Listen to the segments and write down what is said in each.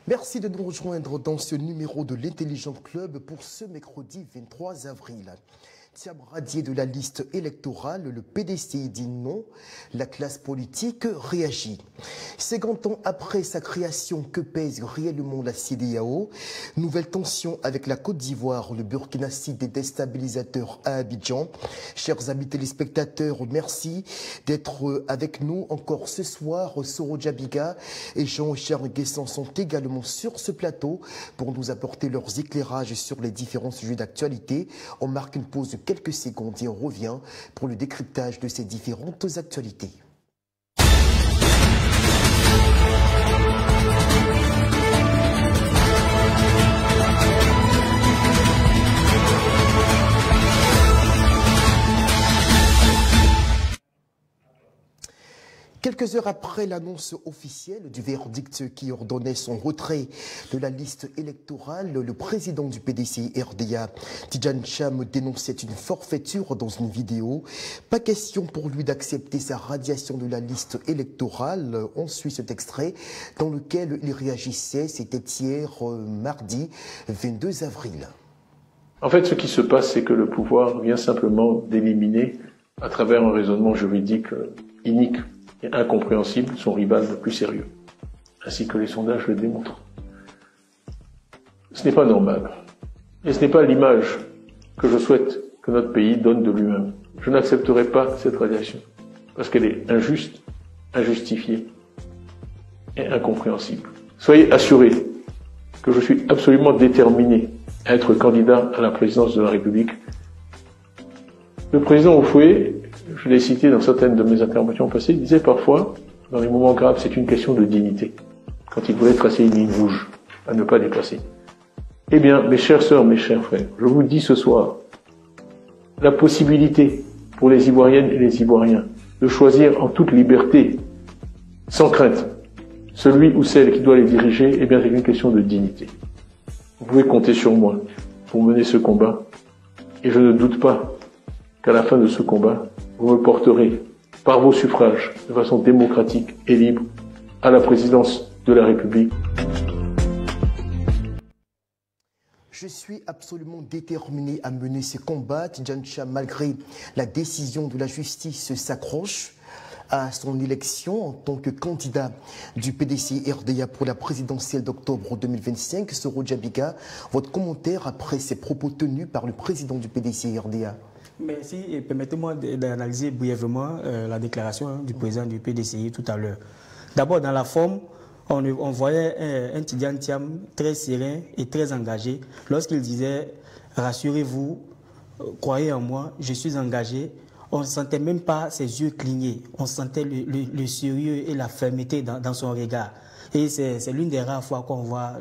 Merci de nous rejoindre dans ce numéro de l'Intelligent Club pour ce mercredi 23 avril. Thiam radié de la liste électorale, le PDCI dit non, la classe politique réagit. 50 ans après sa création, que pèse réellement la CEDEAO? Nouvelle tension avec la Côte d'Ivoire, le Burkina cite des déstabilisateurs à Abidjan. Chers amis téléspectateurs, merci d'être avec nous encore ce soir. Soro Djabiga et Jean-Charles Guessan sont également sur ce plateau pour nous apporter leurs éclairages sur les différents sujets d'actualité. On marque une pause de quelques secondes et on revient pour le décryptage de ces différentes actualités. Quelques heures après l'annonce officielle du verdict qui ordonnait son retrait de la liste électorale, le président du PDCI RDA, Tidjane Thiam, dénonçait une forfaiture dans une vidéo. Pas question pour lui d'accepter sa radiation de la liste électorale. On suit cet extrait dans lequel il réagissait. C'était hier, mardi 22 avril. En fait, ce qui se passe, c'est que le pouvoir vient simplement d'éliminer, à travers un raisonnement juridique inique et incompréhensible, son rival le plus sérieux, ainsi que les sondages le démontrent. Ce n'est pas normal, et ce n'est pas l'image que je souhaite que notre pays donne de lui-même. Je n'accepterai pas cette radiation, parce qu'elle est injuste, injustifiée et incompréhensible. Soyez assurés que je suis absolument déterminé à être candidat à la présidence de la République. Le président Oufoué, je l'ai cité dans certaines de mes interventions passées, disait parfois, dans les moments graves, c'est une question de dignité, quand il voulait tracer une ligne rouge, à ne pas dépasser. Eh bien, mes chères sœurs, mes chers frères, je vous dis ce soir, la possibilité pour les Ivoiriennes et les Ivoiriens de choisir en toute liberté, sans crainte, celui ou celle qui doit les diriger, eh bien, c'est une question de dignité. Vous pouvez compter sur moi pour mener ce combat, et je ne doute pas qu'à la fin de ce combat, vous me porterez, par vos suffrages, de façon démocratique et libre, à la présidence de la République. Je suis absolument déterminé à mener ce combat. Tidjane Thiam, malgré la décision de la justice, s'accroche à son élection en tant que candidat du PDCI RDA pour la présidentielle d'octobre 2025. Soro Djabiga, votre commentaire après ces propos tenus par le président du PDCI RDA? Merci et permettez-moi d'analyser brièvement la déclaration du président du PDCI tout à l'heure. D'abord, dans la forme, on voyait un Tidjane Thiam très serein et très engagé lorsqu'il disait « Rassurez-vous, croyez en moi, je suis engagé ». On ne sentait même pas ses yeux cligner, on sentait le sérieux et la fermeté dans son regard. Et c'est l'une des rares fois qu'on voit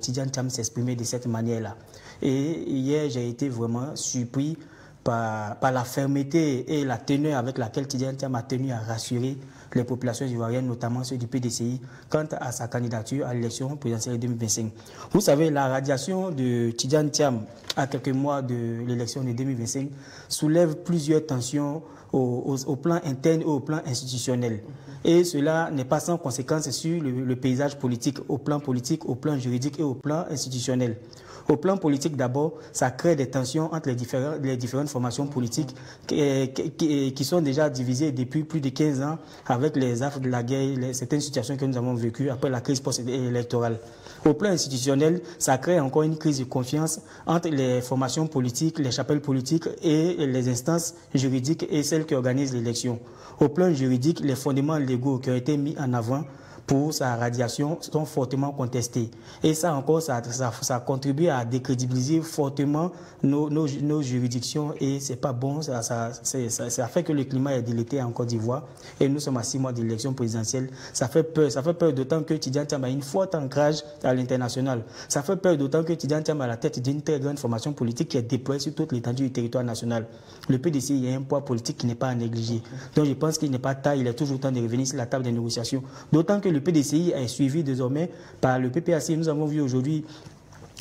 Tidjane Thiam s'exprimer de cette manière-là. Et hier, j'ai été vraiment surpris par la fermeté et la teneur avec laquelle Tidjane Thiam a tenu à rassurer les populations ivoiriennes, notamment ceux du PDCI, quant à sa candidature à l'élection présidentielle 2025. Vous savez, la radiation de Tidjane Thiam à quelques mois de l'élection de 2025 soulève plusieurs tensions au plan interne et au plan institutionnel. Et cela n'est pas sans conséquence sur le paysage politique, au plan juridique et au plan institutionnel. Au plan politique, d'abord, ça crée des tensions entre les différentes formations politiques qui sont déjà divisées depuis plus de 15 ans avec les affres de la guerre, certaines situations que nous avons vécues après la crise post-électorale. Au plan institutionnel, ça crée encore une crise de confiance entre les formations politiques, les chapelles politiques et les instances juridiques et celles qui organisent l'élection. Au plan juridique, les fondements légaux qui ont été mis en avant pour sa radiation sont fortement contestés. Et ça encore, ça contribue à décrédibiliser fortement nos juridictions et c'est pas bon, ça fait que le climat est délétère en Côte d'Ivoire et nous sommes à 6 mois d'élection présidentielle. Ça fait peur d'autant que Tidjane Thiam a une forte ancrage à l'international. Ça fait peur d'autant que Tidjane Thiam a la tête d'une très grande formation politique qui est déployée sur toute l'étendue du territoire national. Le PDCI, il y a un poids politique qui n'est pas à négliger. Donc je pense qu'il n'est pas tard, il est toujours temps de revenir sur la table des négociations. D'autant que le PDCI est suivi désormais par le PPAC. Nous avons vu aujourd'hui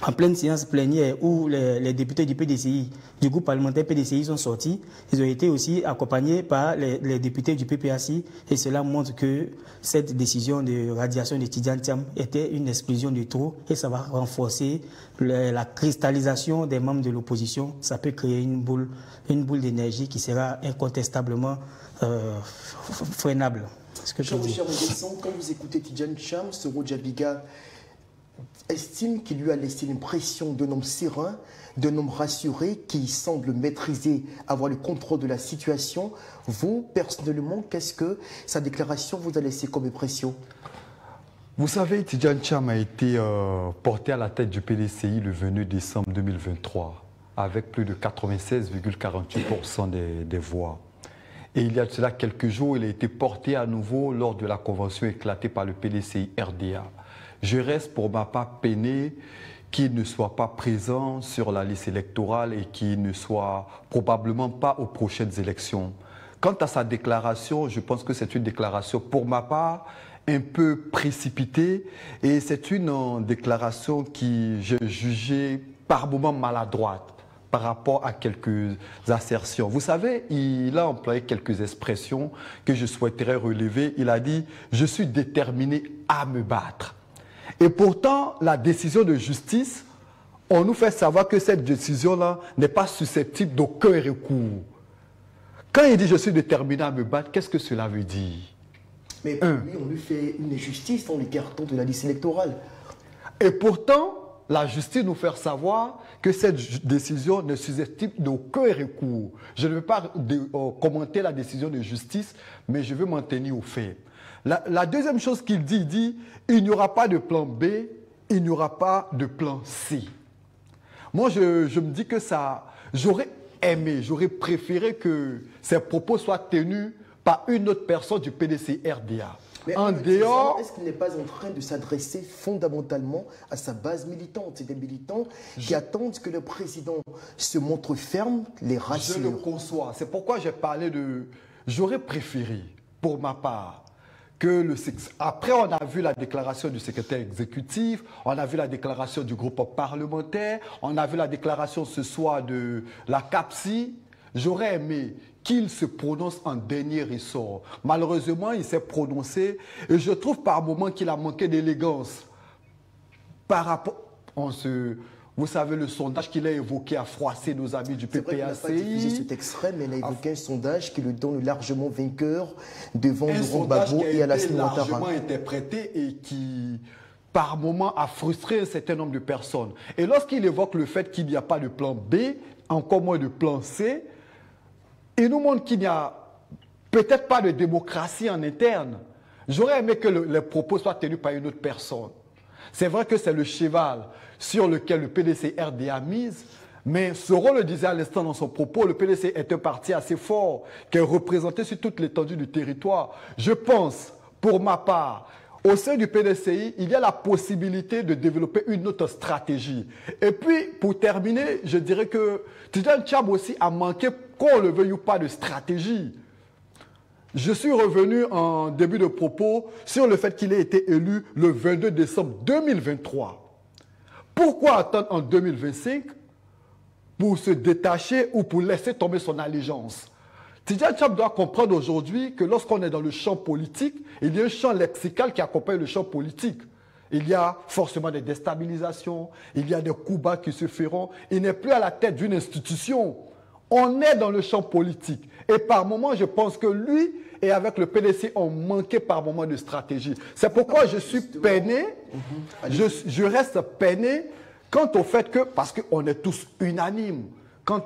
en pleine séance plénière où les députés du PDCI, du groupe parlementaire PDCI sont sortis, ils ont été aussi accompagnés par les députés du PPAC et cela montre que cette décision de radiation de Tidjane Thiam était une exclusion de trop et ça va renforcer la cristallisation des membres de l'opposition. Ça peut créer une boule d'énergie qui sera incontestablement freinable. Jean-Michel Nguessan, quand vous écoutez Tidjane Thiam, Soro Djabiga estime qu'il lui a laissé l'impression d'un homme serein, d'un homme rassuré qui semble maîtriser, avoir le contrôle de la situation. Vous, personnellement, qu'est-ce que sa déclaration vous a laissé comme impression? Vous savez, Tidjane Thiam a été porté à la tête du PDCI le 22 décembre 2023 avec plus de 96,48% des voix. Et il y a de cela quelques jours, il a été porté à nouveau lors de la convention éclatée par le PDCI RDA. Je reste pour ma part peiné qu'il ne soit pas présent sur la liste électorale et qu'il ne soit probablement pas aux prochaines élections. Quant à sa déclaration, je pense que c'est une déclaration pour ma part un peu précipitée et c'est une déclaration qui j'ai jugée par moments maladroite par rapport à quelques assertions. Vous savez, il a employé quelques expressions que je souhaiterais relever. Il a dit « Je suis déterminé à me battre ». Et pourtant, la décision de justice, on nous fait savoir que cette décision-là n'est pas susceptible d'aucun recours. Quand il dit « je suis déterminé à me battre », qu'est-ce que cela veut dire? Mais pour lui, on lui fait une injustice dans les cartons de la liste électorale. Et pourtant, la justice nous fait savoir que cette décision n'est susceptible d'aucun recours. Je ne veux pas commenter la décision de justice, mais je veux m'en tenir aux faits. La deuxième chose qu'il dit, il dit il n'y aura pas de plan B, il n'y aura pas de plan C. Moi, je me dis que ça, j'aurais aimé, j'aurais préféré que ces propos soient tenus par une autre personne du PDC RDA. Mais en dehors, est-ce qu'il n'est pas en train de s'adresser fondamentalement à sa base militante? C'est des militants qui attendent que le président se montre ferme, les rassure. Je le conçois. C'est pourquoi j'ai parlé de... J'aurais préféré, pour ma part, que après on a vu la déclaration du secrétaire exécutif, on a vu la déclaration du groupe parlementaire, on a vu la déclaration ce soir de la CAPSI. J'aurais aimé qu'il se prononce en dernier ressort. Malheureusement, il s'est prononcé et je trouve par moments qu'il a manqué d'élégance. Par rapport... Vous savez, le sondage qu'il a évoqué a froissé nos amis du PPACI. Il n'a pas diffusé cet extrait, mais il a évoqué un sondage qui le donne largement vainqueur devant Laurent Gbagbo et Alassane Ouattara. Un sondage qui a été largement interprété et qui, par moments, a frustré un certain nombre de personnes. Et lorsqu'il évoque le fait qu'il n'y a pas de plan B, encore moins de plan C, il nous montre qu'il n'y a peut-être pas de démocratie en interne. J'aurais aimé que les propos soient tenus par une autre personne. C'est vrai que c'est le cheval sur lequel le PDC RDA mise, mais Soro le disait à l'instant dans son propos, le PDC est un parti assez fort qui est représenté sur toute l'étendue du territoire. Je pense, pour ma part, au sein du PDCI, il y a la possibilité de développer une autre stratégie. Et puis, pour terminer, je dirais que Tidjane Thiam aussi a manqué, qu'on le veuille ou pas, de stratégie. Je suis revenu en début de propos sur le fait qu'il ait été élu le 22 décembre 2023. Pourquoi attendre en 2025 pour se détacher ou pour laisser tomber son allégeance? Tidjane Thiam doit comprendre aujourd'hui que lorsqu'on est dans le champ politique, il y a un champ lexical qui accompagne le champ politique. Il y a forcément des déstabilisations, il y a des coups bas qui se feront. Il n'est plus à la tête d'une institution. On est dans le champ politique. Et par moments, je pense que lui et avec le PDC ont manqué par moments de stratégie. C'est pourquoi je suis peiné, je reste peiné quant au fait que, parce qu'on est tous unanimes, quant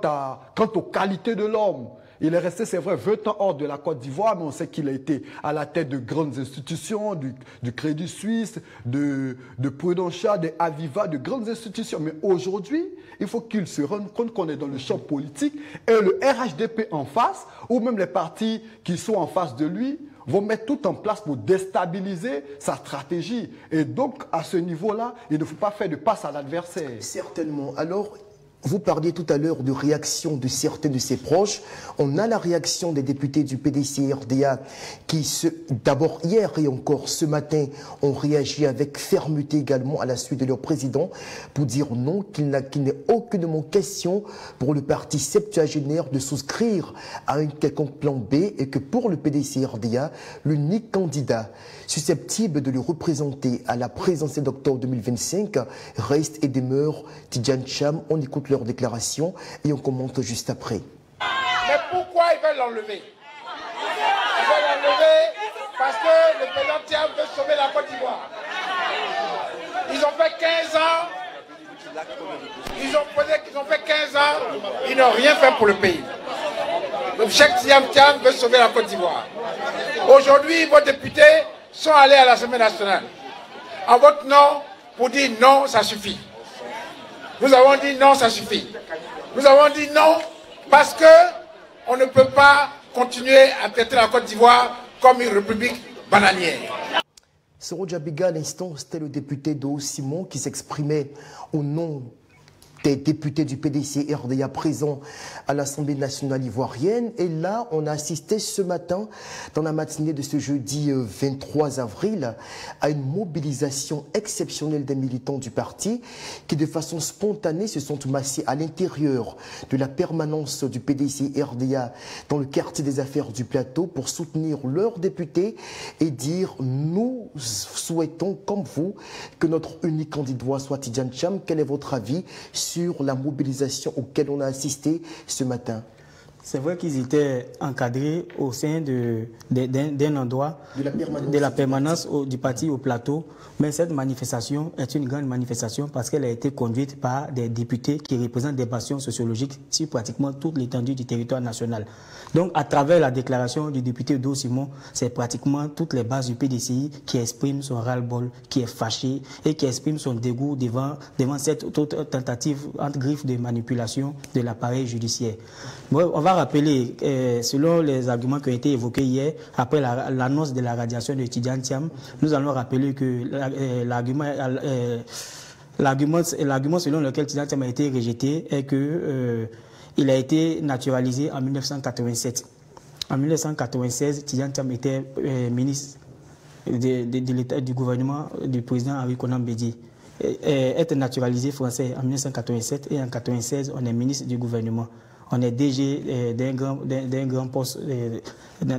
aux qualités de l'homme. Il est resté, c'est vrai, 20 ans hors de la Côte d'Ivoire, mais on sait qu'il a été à la tête de grandes institutions, du Crédit Suisse, de Prudential, de Aviva, de grandes institutions. Mais aujourd'hui, il faut qu'il se rende compte qu'on est dans le champ politique et le RHDP en face, ou même les partis qui sont en face de lui, vont mettre tout en place pour déstabiliser sa stratégie. Et donc, à ce niveau-là, il ne faut pas faire de passe à l'adversaire. Certainement. Alors, Vous parliez tout à l'heure de réaction de certains de ses proches. On a la réaction des députés du PDC-RDA qui, d'abord hier et encore ce matin, ont réagi avec fermeté également à la suite de leur président pour dire non, qu'il n'est aucunement question pour le parti septuagénaire de souscrire à un quelconque plan B et que pour le PDC-RDA, l'unique candidat susceptible de le représenter à la présidentielle d'octobre 2025 reste et demeure Tidjane Cham. On écoute leur déclaration et on commente juste après. Mais pourquoi ils veulent l'enlever? Ils veulent l'enlever parce que le président Thiam veut sauver la Côte d'Ivoire. Ils ont fait 15 ans. Ils ont fait 15 ans. Ils n'ont rien fait pour le pays. Le chef Thiam veut sauver la Côte d'Ivoire. Aujourd'hui, vos députés sont allés à l'Assemblée nationale en votre nom pour dire non, ça suffit. Nous avons dit non, ça suffit. Nous avons dit non parce que on ne peut pas continuer à traiter la Côte d'Ivoire comme une république bananière. Soro Djabiga, à l'instant, c'était le député Do Simon qui s'exprimait au nom des députés du PDC RDA présents à l'Assemblée nationale ivoirienne. Et là, on a assisté ce matin, dans la matinée de ce jeudi 23 avril, à une mobilisation exceptionnelle des militants du parti qui, de façon spontanée, se sont massés à l'intérieur de la permanence du PDC RDA dans le quartier des affaires du plateau pour soutenir leurs députés et dire « Nous souhaitons, comme vous, que notre unique candidat soit Tidjane Cham. Quel est votre avis sur la mobilisation auquel on a assisté ce matin? » C'est vrai qu'ils étaient encadrés au sein d'un endroit de la permanence du parti au plateau. Mais cette manifestation est une grande manifestation parce qu'elle a été conduite par des députés qui représentent des bastions sociologiques sur pratiquement toute l'étendue du territoire national. Donc, à travers la déclaration du député Do Simon, c'est pratiquement toutes les bases du PDCI qui expriment son ras-le-bol, qui est fâché et qui exprime son dégoût devant cette tentative entre griffes de manipulation de l'appareil judiciaire. Bon, on va rappeler, selon les arguments qui ont été évoqués hier, après l'annonce de la radiation de Tidjane Thiam, nous allons rappeler que l'argument selon lequel Tidjane Thiam a été rejeté est que il a été naturalisé en 1987. En 1996, Tidjane Thiam était ministre de l'État du gouvernement du président Henri Konan Bédié. Être naturalisé français en 1987 et en 1996, on est ministre du gouvernement. On est DG d'un grand poste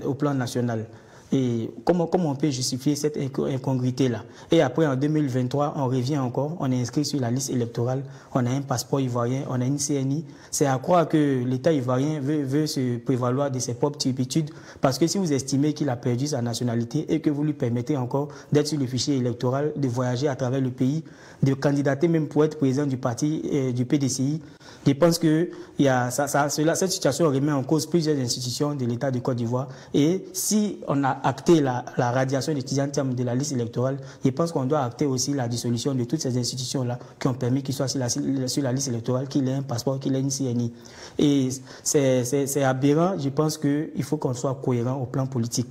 au plan national. Et comment on peut justifier cette incongruité-là? Et après, en 2023, on revient encore, on est inscrit sur la liste électorale, on a un passeport ivoirien, on a une CNI. C'est à croire que l'État ivoirien veut se prévaloir de ses propres turpitudes, parce que si vous estimez qu'il a perdu sa nationalité et que vous lui permettez encore d'être sur le fichier électoral, de voyager à travers le pays, de candidater même pour être président du parti du PDCI, je pense que cette situation remet en cause plusieurs institutions de l'État de Côte d'Ivoire. Et si on a acté la radiation de Tidjane Thiam de la liste électorale, je pense qu'on doit acter aussi la dissolution de toutes ces institutions-là qui ont permis qu'il soit sur la liste électorale, qu'il ait un passeport, qu'il ait une CNI. Et c'est aberrant. Je pense qu'il faut qu'on soit cohérent au plan politique.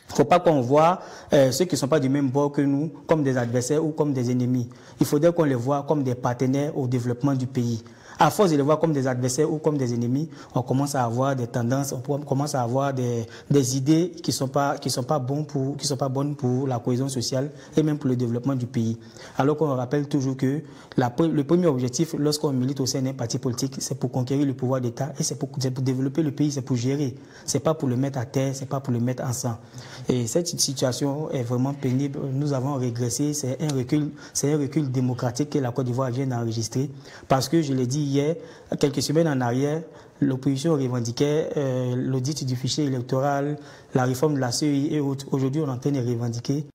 Il ne faut pas qu'on voit ceux qui ne sont pas du même bord que nous comme des adversaires ou comme des ennemis. Il faudrait qu'on les voit comme des partenaires au développement du pays. À force de les voir comme des adversaires ou comme des ennemis, on commence à avoir des tendances, on commence à avoir des idées qui sont pas bonnes pour la cohésion sociale et même pour le développement du pays. Alors qu'on rappelle toujours que le premier objectif lorsqu'on milite au sein d'un parti politique, c'est pour conquérir le pouvoir d'État et c'est pour développer le pays, c'est pour gérer. C'est pas pour le mettre à terre, c'est pas pour le mettre en sang. Et cette situation est vraiment pénible. Nous avons régressé, c'est un recul démocratique que la Côte d'Ivoire vient d'enregistrer parce que je l'ai dit hier, quelques semaines en arrière, l'opposition revendiquait l'audit du fichier électoral, la réforme de la CEI et autres. Aujourd'hui, on est en train de revendiquer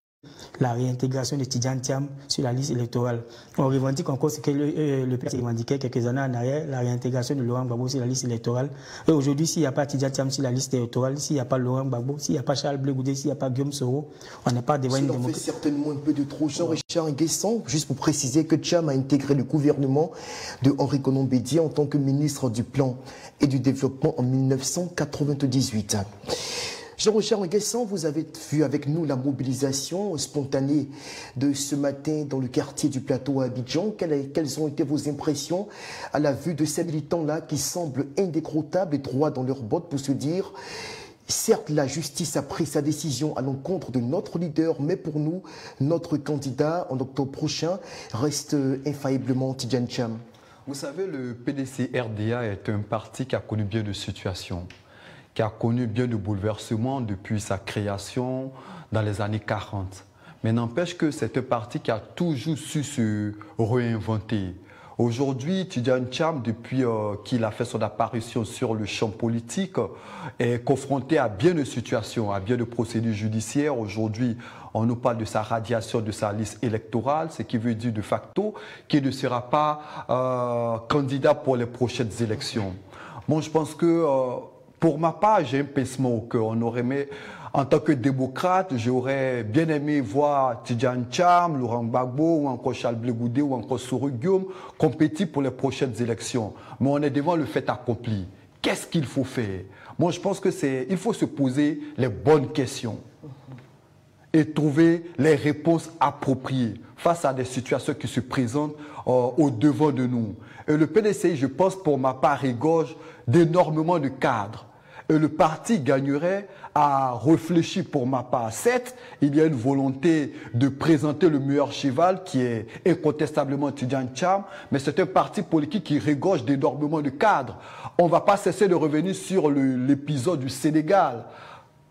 la réintégration de Tidjane Thiam sur la liste électorale. On revendique encore ce que le PS revendiquait quelques années en arrière, la réintégration de Laurent Gbagbo sur la liste électorale. Et aujourd'hui, s'il n'y a pas Tidjane Thiam sur la liste électorale, s'il n'y a pas Laurent Gbagbo, s'il n'y a pas Charles Blé Goudé, s'il n'y a pas Guillaume Soro, on n'est pas devant une démocratie. Ça fait certainement un peu de trop. Jean-Richard Nguessan, juste pour préciser que Thiam a intégré le gouvernement de Henri Konan Bédié en tant que ministre du Plan et du Développement en 1998. Jean-Roger Nguessan, vous avez vu avec nous la mobilisation spontanée de ce matin dans le quartier du Plateau à Abidjan. Quelles ont été vos impressions à la vue de ces militants-là qui semblent indécrottables et droits dans leurs bottes pour se dire « Certes, la justice a pris sa décision à l'encontre de notre leader, mais pour nous, notre candidat en octobre prochain reste infailliblement Tidjane Thiam ». Vous savez, le PDC-RDA est un parti qui a connu bien de situations, qui a connu bien de bouleversements depuis sa création dans les années 40. Mais n'empêche que c'est un parti qui a toujours su se réinventer. Aujourd'hui, Tidjane Thiam, depuis qu'il a fait son apparition sur le champ politique, est confronté à bien de situations, à bien de procédures judiciaires. Aujourd'hui, on nous parle de sa radiation de sa liste électorale, ce qui veut dire de facto qu'il ne sera pas candidat pour les prochaines élections. Moi, je pense que pour ma part, j'ai un pincement au cœur. On aurait aimé, en tant que démocrate, j'aurais bien aimé voir Tidjane Thiam, Laurent Gbagbo, ou encore Charles Blé Goudé, ou encore Sourou Guillaume compétir pour les prochaines élections. Mais on est devant le fait accompli. Qu'est-ce qu'il faut faire? Moi, je pense qu'il faut se poser les bonnes questions et trouver les réponses appropriées face à des situations qui se présentent au devant de nous. Et le PDCI, je pense, pour ma part, regorge d'énormément de cadres. Et le parti gagnerait à réfléchir pour ma part. Certes, il y a une volonté de présenter le meilleur cheval qui est incontestablement Tidjane Thiam, mais c'est un parti politique qui regorge d'énormément de cadres. On ne va pas cesser de revenir sur l'épisode du Sénégal.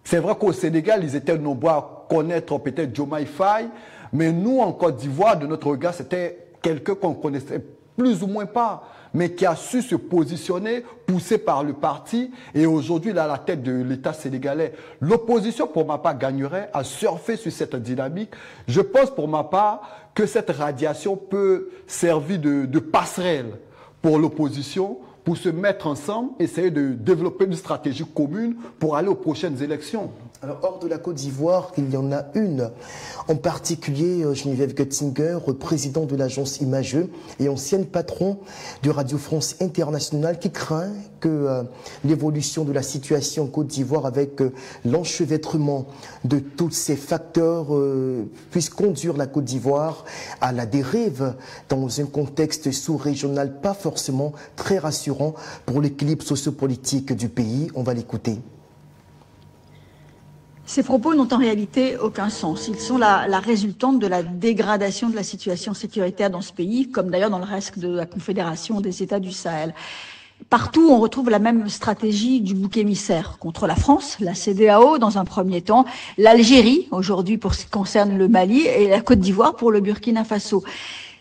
C'est vrai qu'au Sénégal, ils étaient nombreux à connaître peut-être Diomaye Faye, mais nous, en Côte d'Ivoire, de notre regard, c'était quelqu'un qu'on connaissait plus ou moins pas, mais qui a su se positionner, poussé par le parti, et aujourd'hui, il est à la tête de l'État sénégalais. L'opposition, pour ma part, gagnerait à surfer sur cette dynamique. Je pense, pour ma part, que cette radiation peut servir de passerelle pour l'opposition, pour se mettre ensemble, essayer de développer une stratégie commune pour aller aux prochaines élections. Alors, hors de la Côte d'Ivoire, il y en a une, en particulier Geneviève Götzinger, président de l'agence Imageux et ancienne patron de Radio France Internationale, qui craint que l'évolution de la situation en Côte d'Ivoire avec l'enchevêtrement de tous ces facteurs puisse conduire la Côte d'Ivoire à la dérive dans un contexte sous-régional pas forcément très rassurant pour l'équilibre sociopolitique du pays. On va l'écouter. Ces propos n'ont en réalité aucun sens. Ils sont la résultante de la dégradation de la situation sécuritaire dans ce pays, comme d'ailleurs dans le reste de la Confédération des États du Sahel. Partout, on retrouve la même stratégie du bouc émissaire contre la France, la CEDEAO dans un premier temps, l'Algérie aujourd'hui pour ce qui concerne le Mali et la Côte d'Ivoire pour le Burkina Faso.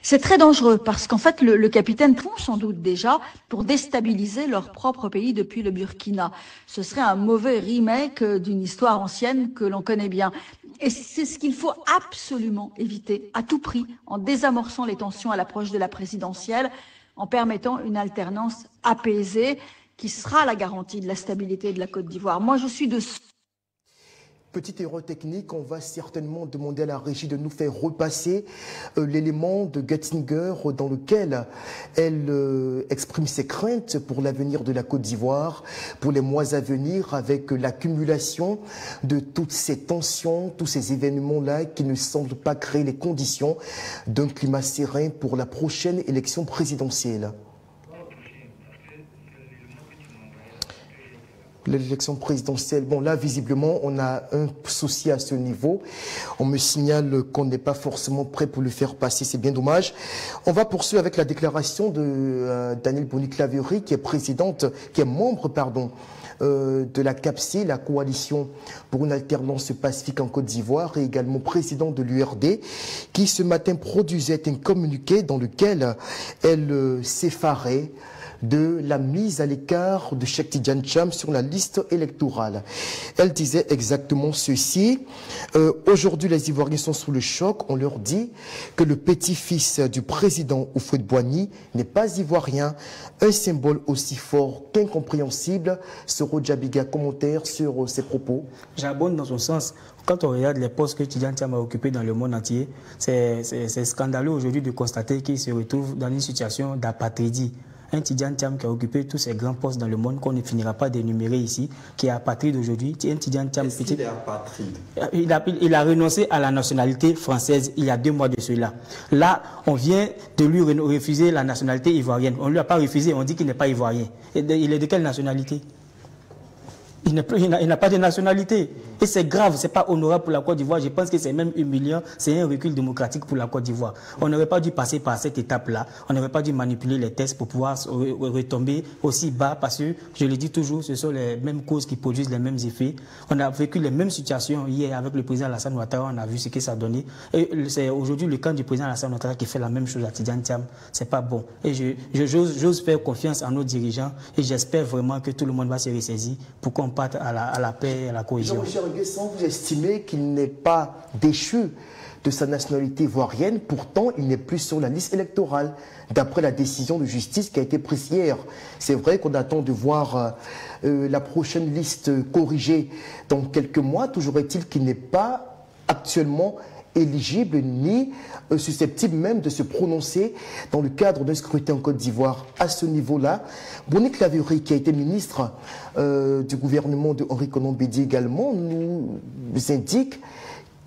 C'est très dangereux parce qu'en fait, le capitaine font sans doute déjà pour déstabiliser leur propre pays depuis le Burkina. Ce serait un mauvais remake d'une histoire ancienne que l'on connaît bien. Et c'est ce qu'il faut absolument éviter à tout prix en désamorçant les tensions à l'approche de la présidentielle, en permettant une alternance apaisée qui sera la garantie de la stabilité de la Côte d'Ivoire. Moi, je suis de... Petite erreur technique, on va certainement demander à la régie de nous faire repasser l'élément de Götzinger dans lequel elle exprime ses craintes pour l'avenir de la Côte d'Ivoire, pour les mois à venir, avec l'accumulation de toutes ces tensions, tous ces événements-là qui ne semblent pas créer les conditions d'un climat serein pour la prochaine élection présidentielle. L'élection présidentielle, bon là visiblement on a un souci à ce niveau. On me signale qu'on n'est pas forcément prêt pour le faire passer, c'est bien dommage. On va poursuivre avec la déclaration de Danielle Boni-Claverie, qui est membre de la CAPC, la coalition pour une alternance pacifique en Côte d'Ivoire, et également président de l'URD, qui ce matin produisait un communiqué dans lequel elle s'effarait de la mise à l'écart de Cheikh Tidjane Thiam sur la liste électorale. Elle disait exactement ceci. Aujourd'hui, les Ivoiriens sont sous le choc. On leur dit que le petit-fils du président Houphouët-Boigny n'est pas ivoirien. Un symbole aussi fort qu'incompréhensible. Soro Djabiga, commentaire sur ces propos. J'abonde dans son sens. Quand on regarde les postes que Tidjane Thiam a occupés dans le monde entier, c'est scandaleux aujourd'hui de constater qu'il se retrouve dans une situation d'apatridie. un Tidjane Thiam qui a occupé tous ces grands postes dans le monde qu'on ne finira pas d'énumérer ici, qui est apatride aujourd'hui. Un Tidjane Thiam, est-ce qu'il est apatride? Il a renoncé à la nationalité française il y a 2 mois de cela. Là, on vient de lui refuser la nationalité ivoirienne. On ne lui a pas refusé, on dit qu'il n'est pas ivoirien. Il est de quelle nationalité? Il n'a pas de nationalité. Et c'est grave, ce n'est pas honorable pour la Côte d'Ivoire. Je pense que c'est même humiliant, c'est un recul démocratique pour la Côte d'Ivoire. On n'aurait pas dû passer par cette étape-là. On n'aurait pas dû manipuler les tests pour pouvoir retomber aussi bas parce que, je le dis toujours, ce sont les mêmes causes qui produisent les mêmes effets. On a vécu les mêmes situations hier avec le président Alassane Ouattara, on a vu ce que ça a donné. Et c'est aujourd'hui le camp du président Alassane Ouattara qui fait la même chose à Tidjane Thiam. Ce n'est pas bon. Et j'ose faire confiance à nos dirigeants et j'espère vraiment que tout le monde va se ressaisir pour qu'on parte à la paix et à la cohésion. Jean-Michel Nguessan, vous estimez qu'il n'est pas déchu de sa nationalité ivoirienne, pourtant il n'est plus sur la liste électorale, d'après la décision de justice qui a été prise hier. C'est vrai qu'on attend de voir la prochaine liste corrigée dans quelques mois, toujours est-il qu'il n'est pas actuellement éligible ni susceptible même de se prononcer dans le cadre d'un scrutin en Côte d'Ivoire. À ce niveau-là, Bonick Laverie, qui a été ministre du gouvernement de Henri Konan Bédié également, nous indique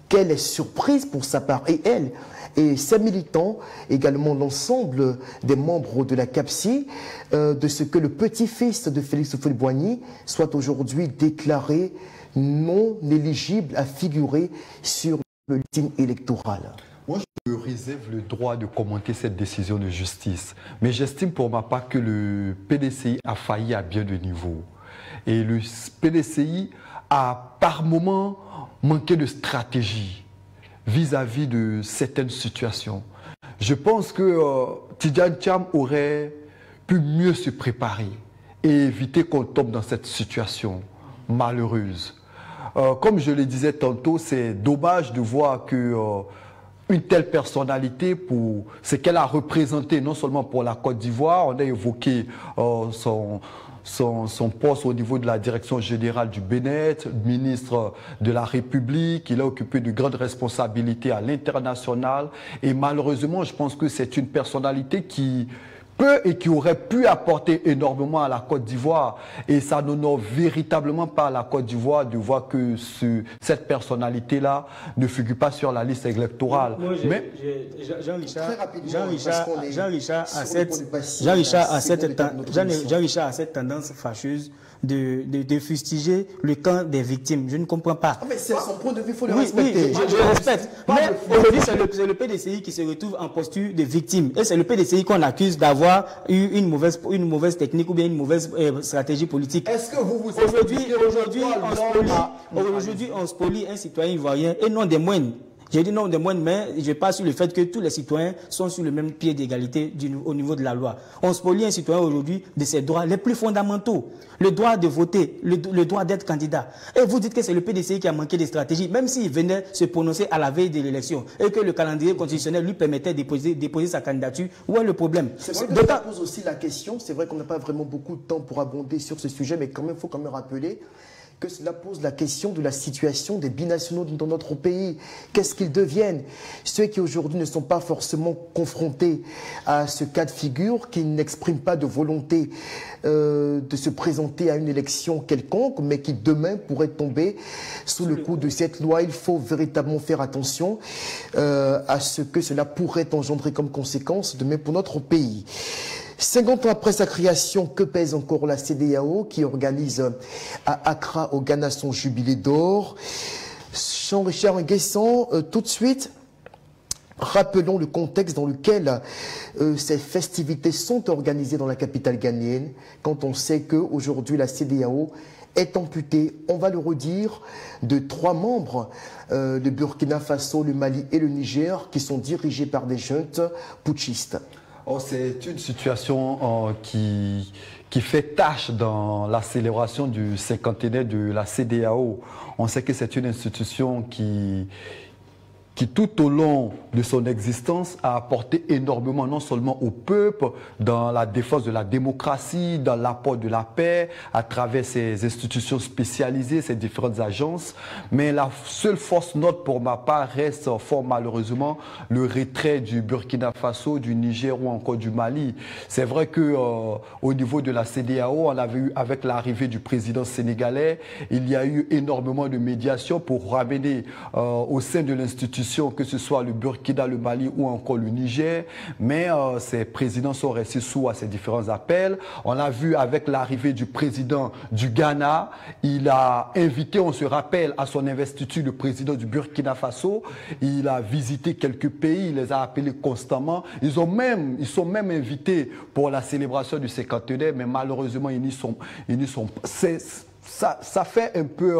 qu'elle est surprise pour sa part, et elle et ses militants, également l'ensemble des membres de la CAPSI, de ce que le petit-fils de Félix Houphouët-Boigny soit aujourd'hui déclaré non éligible à figurer sur le bulletin électoral. Moi, je me réserve le droit de commenter cette décision de justice. Mais j'estime pour ma part que le PDCI a failli à bien de niveaux. Et le PDCI a par moments manqué de stratégie vis-à-vis de certaines situations. Je pense que Tidjane Thiam aurait pu mieux se préparer et éviter qu'on tombe dans cette situation malheureuse. Comme je le disais tantôt, c'est dommage de voir que une telle personnalité, pour ce qu'elle a représenté, non seulement pour la Côte d'Ivoire, on a évoqué son poste au niveau de la direction générale du Bénin, ministre de la République, il a occupé de grandes responsabilités à l'international et malheureusement, je pense que c'est une personnalité qui peut et qui aurait pu apporter énormément à la Côte d'Ivoire. Et ça n'honore véritablement pas à la Côte d'Ivoire de voir que cette personnalité-là ne figure pas sur la liste électorale. Jean-Richard a cette tendance fâcheuse de fustiger le camp des victimes. Je ne comprends pas. Mais c'est son point de vue, il faut le respecter. Oui, je le respecte. Mais aujourd'hui, c'est le PDCI qui se retrouve en posture de victime. Et c'est le PDCI qu'on accuse d'avoir eu une mauvaise technique ou bien une mauvaise stratégie politique. Est-ce que vous aujourd'hui, on spolie un citoyen ivoirien et non des moindres. J'ai dit non des moindres, mais je parle sur le fait que tous les citoyens sont sur le même pied d'égalité au niveau de la loi. On spolie un citoyen aujourd'hui de ses droits les plus fondamentaux. Le droit de voter, le droit d'être candidat. Et vous dites que c'est le PDCI qui a manqué de stratégie, même s'il venait se prononcer à la veille de l'élection et que le calendrier constitutionnel lui permettait de déposer sa candidature. Où est le problème? C'est vrai que ça pose aussi la question. C'est vrai qu'on n'a pas vraiment beaucoup de temps pour abonder sur ce sujet, mais quand même, il faut quand même rappeler que cela pose la question de la situation des binationaux dans notre pays. Qu'est-ce qu'ils deviennent? Ceux qui aujourd'hui ne sont pas forcément confrontés à ce cas de figure, qui n'expriment pas de volonté de se présenter à une élection quelconque, mais qui demain pourraient tomber sous le coup de cette loi. Il faut véritablement faire attention à ce que cela pourrait engendrer comme conséquence demain pour notre pays. 50 ans après sa création, que pèse encore la CEDEAO qui organise à Accra au Ghana son jubilé d'or? Jean-Richard Nguessan, tout de suite, rappelons le contexte dans lequel ces festivités sont organisées dans la capitale ghanéenne, quand on sait qu'aujourd'hui la CEDEAO est amputée, on va le redire, de 3 membres, le Burkina Faso, le Mali et le Niger, qui sont dirigés par des juntes putschistes. Oh, c'est une situation qui fait tâche dans la célébration du 50e de la CEDEAO. On sait que c'est une institution qui qui tout au long de son existence a apporté énormément, non seulement au peuple, dans la défense de la démocratie, dans l'apport de la paix, à travers ses institutions spécialisées, ses différentes agences, mais la seule fausse note pour ma part reste fort malheureusement le retrait du Burkina Faso, du Niger ou encore du Mali. C'est vrai que au niveau de la CEDEAO, on avait eu, avec l'arrivée du président sénégalais, il y a eu énormément de médiation pour ramener au sein de l'institution, que ce soit le Burkina, le Mali ou encore le Niger, mais ces présidents sont restés sourds à ces différents appels. On a vu avec l'arrivée du président du Ghana, il a invité, on se rappelle, à son investiture le président du Burkina Faso. Il a visité quelques pays, il les a appelés constamment. Ils sont même invités pour la célébration du cinquantenaire, mais malheureusement, ils n'y sont pas. Ça fait un peu...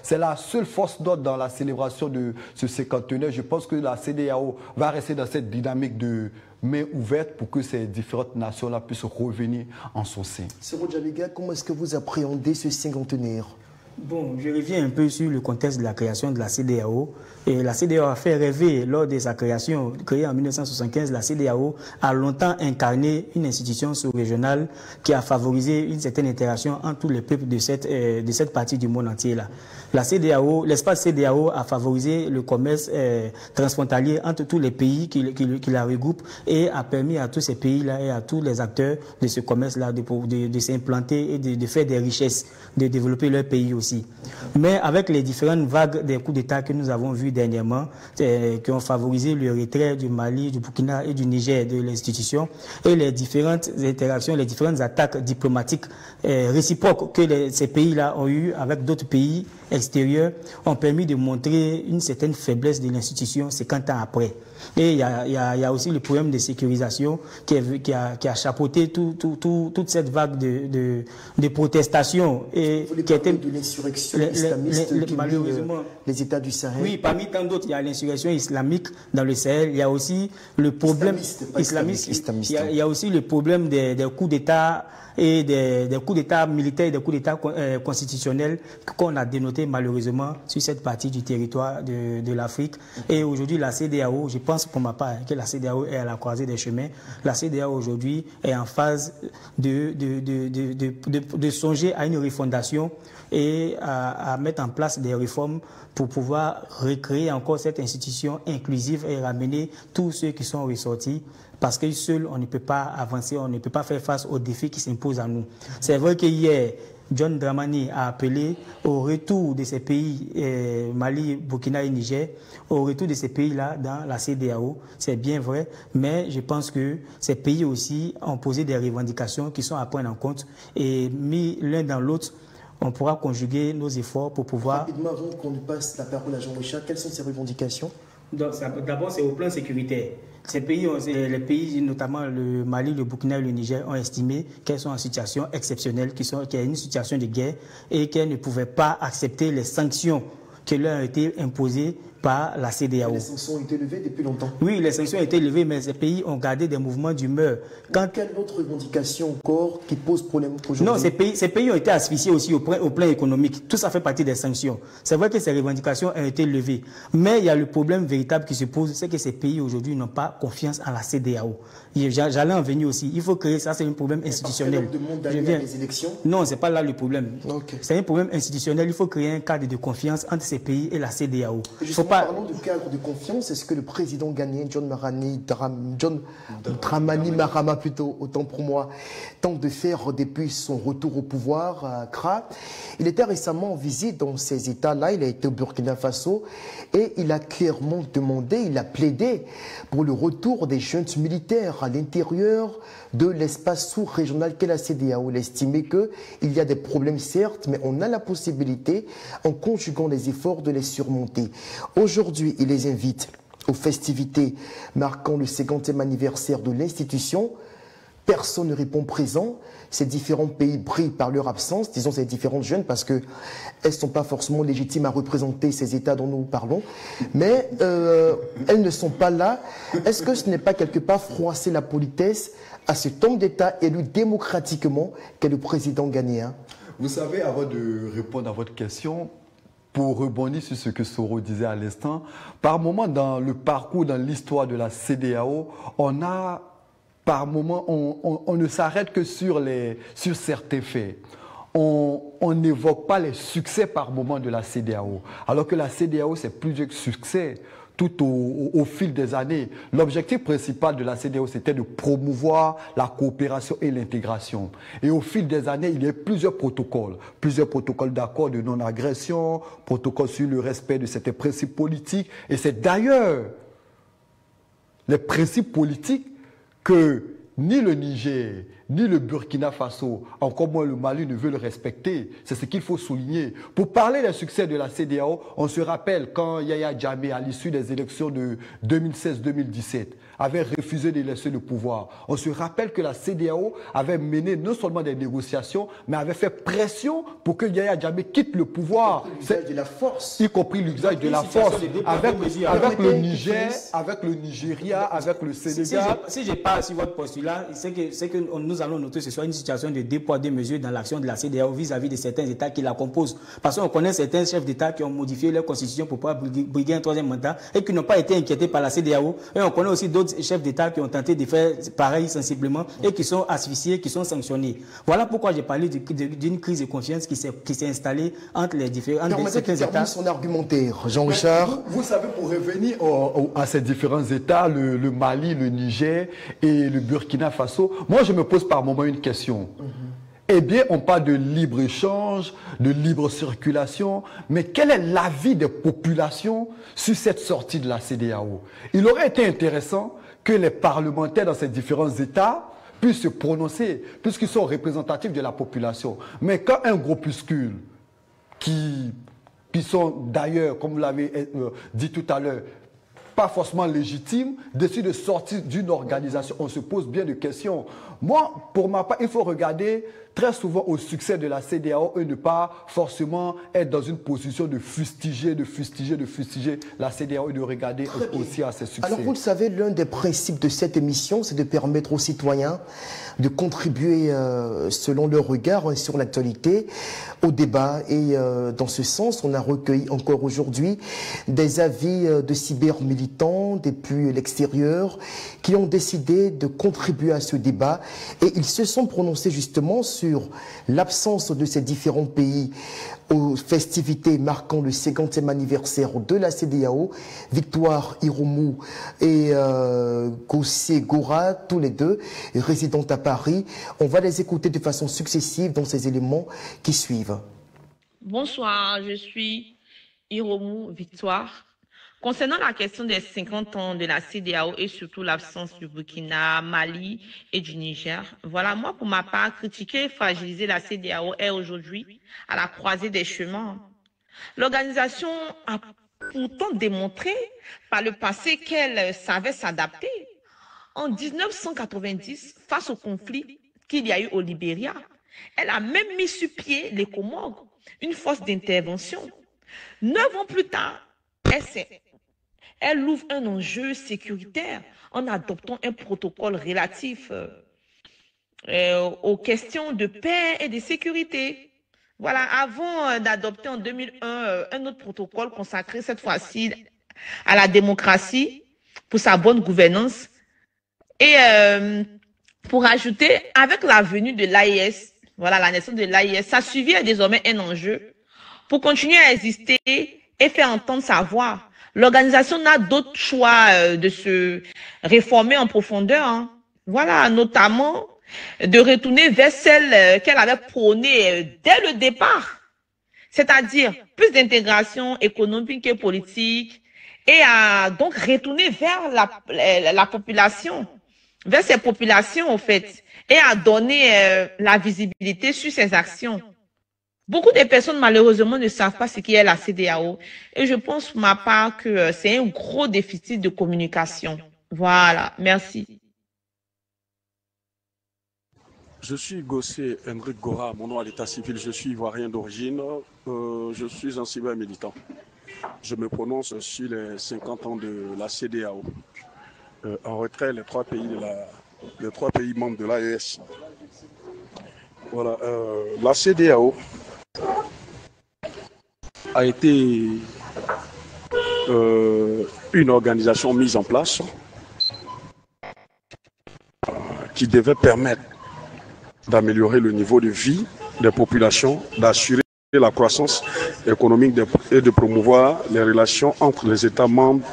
c'est la seule force note dans la célébration de ce cinquantenaire. Je pense que la CEDEAO va rester dans cette dynamique de main ouverte pour que ces différentes nations-là puissent revenir en son sein. Sero Djabega, comment est-ce que vous appréhendez ce cinquantenaire? Bon, je reviens un peu sur le contexte de la création de la CEDEAO. Et la CEDEAO a fait rêver lors de sa création, créée en 1975. La CEDEAO a longtemps incarné une institution sous-régionale qui a favorisé une certaine interaction entre tous les peuples de cette partie du monde entier là. La CEDEAO, l'espace CEDEAO a favorisé le commerce transfrontalier entre tous les pays qui la regroupent et a permis à tous ces pays-là et à tous les acteurs de ce commerce-là de s'implanter et de faire des richesses, de développer leur pays aussi. Mais avec les différentes vagues des coups d'État que nous avons vus dernièrement, qui ont favorisé le retrait du Mali, du Burkina et du Niger de l'institution, et les différentes interactions, les différentes attaques diplomatiques réciproques que ces pays-là ont eues avec d'autres pays extérieurs, ont permis de montrer une certaine faiblesse de l'institution 50 ans après. Et il y a aussi le problème de sécurisation qui a chapeauté toute cette vague de protestations. Et vous voulez parler de l'insurrection islamiste qui malheureusement les États du Sahel? Oui, parmi tant d'autres, il y a l'insurrection islamique dans le Sahel. Il y a aussi le problème islamiste. Il y a aussi le problème des coups d'État et des coups d'État militaires et des coups d'État constitutionnels qu'on a dénotés malheureusement sur cette partie du territoire de l'Afrique. Et aujourd'hui, la CEDEAO, je pense pour ma part que la CEDEAO est à la croisée des chemins. La CEDEAO aujourd'hui est en phase de songer à une refondation et à mettre en place des réformes pour pouvoir recréer encore cette institution inclusive et ramener tous ceux qui sont ressortis. Parce que seul, on ne peut pas avancer, on ne peut pas faire face aux défis qui s'imposent à nous. C'est vrai qu'hier, John Dramani a appelé au retour de ces pays, Mali, Burkina et Niger, au retour de ces pays-là dans la CEDEAO. C'est bien vrai, mais je pense que ces pays aussi ont posé des revendications qui sont à prendre en compte et mis l'un dans l'autre. On pourra conjuguer nos efforts pour pouvoir... Rapidement, avant qu'on nous passe la parole à Jean Richard, quelles sont ces revendications? D'abord, c'est au plan sécuritaire. Ces pays, les pays, notamment le Mali, le Burkina et le Niger, ont estimé qu'elles sont en situation exceptionnelle, qu'il y a une situation de guerre et qu'elles ne pouvaient pas accepter les sanctions qui leur ont été imposées par la CEDEAO. Les sanctions ont été levées depuis longtemps. Oui, les sanctions ont été levées, mais ces pays ont gardé des mouvements d'humeur. Quelle autre revendication encore qui pose problème aujourd'hui? Non, ces pays ont été asphyxiés aussi au plan économique. Tout ça fait partie des sanctions. C'est vrai que ces revendications ont été levées. Mais il y a le problème véritable qui se pose, c'est que ces pays aujourd'hui n'ont pas confiance en la CEDEAO. J'allais en venir aussi. Il faut créer ça, c'est un problème institutionnel. Les élections? Non, ce n'est pas là le problème. Okay. C'est un problème institutionnel. Il faut créer un cadre de confiance entre ces pays et la CEDEAO. Parlons de cadre de confiance. Est-ce que le président ghanéen John Dramani Mahama, plutôt, autant pour moi, tente de faire depuis son retour au pouvoir à Accra? Il était récemment en visite dans ces États-là. Il a été au Burkina Faso et il a clairement demandé, il a plaidé pour le retour des juntes militaires à l'intérieur de l'espace sous-régional qu'est la CEDEAO. Il a estimé qu'il y a des problèmes, certes, mais on a la possibilité, en conjuguant les efforts, de les surmonter. Aujourd'hui, il les invite aux festivités marquant le 50e anniversaire de l'institution. Personne ne répond présent. Ces différents pays brillent par leur absence, disons ces différentes jeunes, parce qu'elles ne sont pas forcément légitimes à représenter ces États dont nous parlons. Mais elles ne sont pas là. Est-ce que ce n'est pas quelque part froisser la politesse à cet homme d'État élu démocratiquement qu'est le président ghanéen? Vous savez, avant de répondre à votre question, pour rebondir sur ce que Soro disait à l'instant, par moment dans le parcours, dans l'histoire de la CEDEAO, par moment, on ne s'arrête que sur certains faits. On n'évoque pas les succès par moment de la CEDEAO, alors que la CEDEAO, c'est plusieurs succès tout au fil des années. L'objectif principal de la CEDEAO, c'était de promouvoir la coopération et l'intégration. Et au fil des années, il y a plusieurs protocoles d'accord de non-agression, protocoles sur le respect de certains principes politiques. Et c'est d'ailleurs les principes politiques que ni le Niger, ni le Burkina Faso, encore moins le Mali ne veulent respecter. C'est ce qu'il faut souligner. Pour parler des succès de la CEDEAO, on se rappelle quand Yaya Jammeh, à l'issue des élections de 2016-2017, avait refusé de laisser le pouvoir. On se rappelle que la CEDEAO avait mené non seulement des négociations, mais avait fait pression pour que Yaya Jammeh quitte le pouvoir. L'usage de la force. Y compris l'usage de la force. Avec le Niger, avec le Nigeria, avec le Sénégal. Si je pars sur votre postulat, c'est que nous allons noter que ce soit une situation de deux poids, deux mesures dans l'action de la CEDEAO vis-à-vis de certains États qui la composent. Parce qu'on connaît certains chefs d'État qui ont modifié leur constitution pour pouvoir briguer un troisième mandat et qui n'ont pas été inquiétés par la CEDEAO. Et on connaît aussi d'autres chefs d'État qui ont tenté de faire pareil sensiblement et qui sont asphyxiés, qui sont sanctionnés. Voilà pourquoi j'ai parlé d'une crise de confiance qui s'est installée entre les différents certains États. Son argumentaire, Jean-Richard. Vous savez, pour revenir à ces différents États, le Mali, le Niger et le Burkina Faso, moi je me pose par moment une question. Eh bien, on parle de libre-échange, de libre circulation, mais quel est l'avis des populations sur cette sortie de la CEDEAO? Il aurait été intéressant que les parlementaires dans ces différents États puissent se prononcer, puisqu'ils sont représentatifs de la population. Mais quand un groupuscule qui sont d'ailleurs, comme vous l'avez dit tout à l'heure, pas forcément légitimes, décident de sortir d'une organisation, on se pose bien des questions. Moi, pour ma part, il faut regarder très souvent au succès de la CEDEAO et ne pas forcément être dans une position de fustiger la CEDEAO et de regarder aussi à ses succès. Alors, vous le savez, l'un des principes de cette émission, c'est de permettre aux citoyens de contribuer selon leur regard sur l'actualité au débat. Et dans ce sens, on a recueilli encore aujourd'hui des avis de cybermilitants depuis l'extérieur qui ont décidé de contribuer à ce débat. Et ils se sont prononcés justement sur l'absence de ces différents pays aux festivités marquant le 50e anniversaire de la CEDEAO. Victoire Iroumou et Gossé Gora, tous les deux résidant à Paris. On va les écouter de façon successive dans ces éléments qui suivent. Bonsoir, je suis Iroumou Victoire. Concernant la question des 50 ans de la CEDEAO et surtout l'absence du Burkina, Mali et du Niger, voilà, moi pour ma part, critiquer et fragiliser la CEDEAO est aujourd'hui à la croisée des chemins. L'organisation a pourtant démontré par le passé qu'elle savait s'adapter. En 1990, face au conflit qu'il y a eu au Libéria, elle a même mis sur pied les Comores, une force d'intervention. 9 ans plus tard, elle ouvre un enjeu sécuritaire en adoptant un protocole relatif aux questions de paix et de sécurité. Voilà, avant d'adopter en 2001 un autre protocole consacré cette fois-ci à la démocratie pour sa bonne gouvernance. Et pour ajouter, avec la venue de l'AIS, voilà, la naissance de l'AIS, ça suivit désormais un enjeu pour continuer à exister et faire entendre sa voix. L'organisation n'a d'autre choix de se réformer en profondeur. Hein. Voilà, notamment de retourner vers celle qu'elle avait prônée dès le départ. C'est-à-dire plus d'intégration économique et politique et à donc retourner vers la population, vers ces populations en fait, et à donner la visibilité sur ses actions. Beaucoup de personnes, malheureusement, ne savent pas ce qu'est la CEDEAO. Et je pense, pour ma part, que c'est un gros déficit de communication. Voilà, merci. Je suis Gossé Henrik Gora, mon nom à l'état civil, je suis ivoirien d'origine. Je suis un cyber-militant. Je me prononce sur les 50 ans de la CEDEAO. En retrait, les trois pays membres de l'AES. Voilà, la CEDEAO a été une organisation mise en place qui devait permettre d'améliorer le niveau de vie des populations, d'assurer la croissance économique et de promouvoir les relations entre les États membres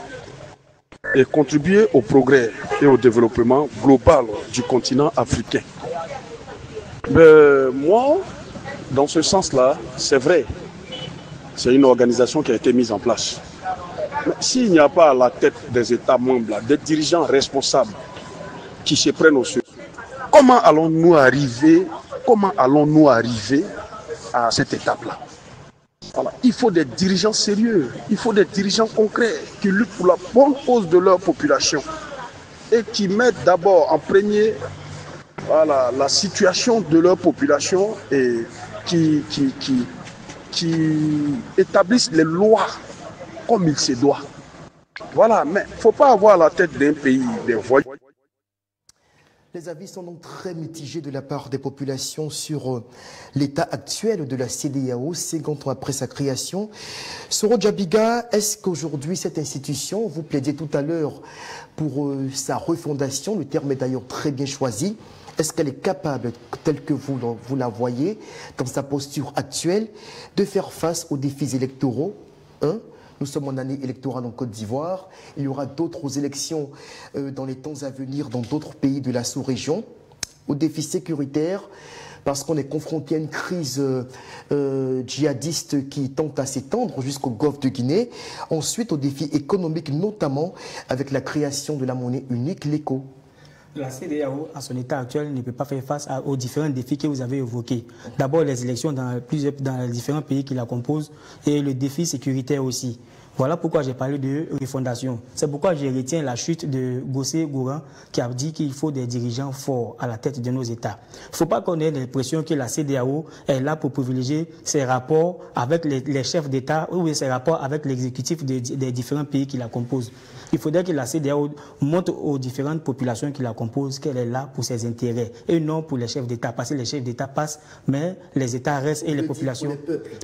et contribuer au progrès et au développement global du continent africain. Mais moi, dans ce sens-là, c'est vrai, c'est une organisation qui a été mise en place. Mais s'il n'y a pas à la tête des États membres, des dirigeants responsables qui se prennent au sérieux, comment allons-nous arriver à cette étape-là? Voilà. Il faut des dirigeants sérieux, il faut des dirigeants concrets qui luttent pour la bonne cause de leur population et qui mettent d'abord en premier la situation de leur population et qui établissent les lois comme il se doit. Voilà, mais il ne faut pas avoir à la tête d'un pays des voyous. Les avis sont donc très mitigés de la part des populations sur l'état actuel de la CEDEAO, 50 ans après sa création. Soro Djabiga, est-ce qu'aujourd'hui cette institution, vous plaidez tout à l'heure pour sa refondation, le terme est d'ailleurs très bien choisi, est-ce qu'elle est capable, telle que vous la voyez, dans sa posture actuelle, de faire face aux défis électoraux? Nous sommes en année électorale en Côte d'Ivoire. Il y aura d'autres élections dans les temps à venir dans d'autres pays de la sous-région. Aux défis sécuritaires, parce qu'on est confronté à une crise djihadiste qui tente à s'étendre jusqu'au golfe de Guinée. Ensuite, aux défis économiques, notamment avec la création de la monnaie unique, l'ECO. La CEDEAO, à son état actuel, ne peut pas faire face aux différents défis que vous avez évoqués. D'abord, les élections dans les différents pays qui la composent et le défi sécuritaire aussi. Voilà pourquoi j'ai parlé de refondation. C'est pourquoi je retiens la chute de Gossé Gouran qui a dit qu'il faut des dirigeants forts à la tête de nos États. Il ne faut pas qu'on ait l'impression que la CEDEAO est là pour privilégier ses rapports avec les chefs d'État ou ses rapports avec l'exécutif des différents pays qui la composent. Il faudrait que la CEDEAO montre aux différentes populations qui la composent qu'elle est là pour ses intérêts et non pour les chefs d'État. Parce que les chefs d'État passent, mais les États restent et les populations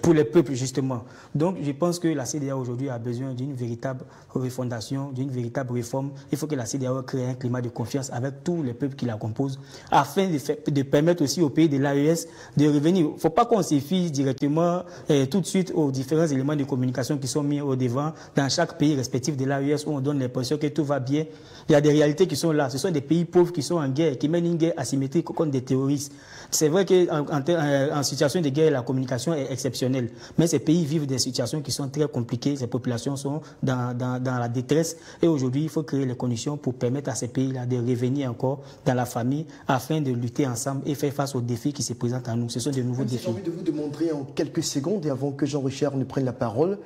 pour les peuples justement. Donc je pense que la CEDEAO aujourd'hui a besoin d'une véritable refondation, d'une véritable réforme. Il faut que la CEDEAO crée un climat de confiance avec tous les peuples qui la composent afin de permettre aussi aux pays de l'AES de revenir. Il ne faut pas qu'on se fie directement tout de suite aux différents éléments de communication qui sont mis au devant dans chaque pays respectif de l'AES où on donne l'impression que tout va bien. Il y a des réalités qui sont là. Ce sont des pays pauvres qui sont en guerre, qui mènent une guerre asymétrique contre des terroristes. C'est vrai qu'en situation de guerre, la communication est exceptionnelle. Mais ces pays vivent des situations qui sont très compliquées. Ces populations sont dans la détresse. Et aujourd'hui, il faut créer les conditions pour permettre à ces pays-là de revenir encore dans la famille afin de lutter ensemble et faire face aux défis qui se présentent à nous. Ce sont de nouveaux défis. J'ai envie de vous demander en quelques secondes, et avant que Jean-Richard ne prenne la parole,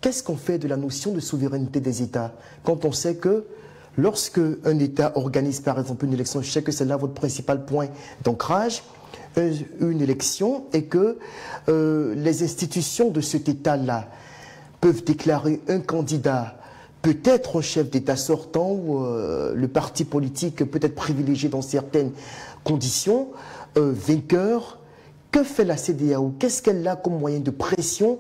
qu'est-ce qu'on fait de la notion de souveraineté des États quand on sait que lorsque un État organise par exemple une élection, je sais que c'est là votre principal point d'ancrage, une élection, et que les institutions de cet État-là peuvent déclarer un candidat, peut-être un chef d'État sortant, ou le parti politique peut être privilégié dans certaines conditions, vainqueur. Que fait la CEDEAO? Qu'est-ce qu'elle a comme moyen de pression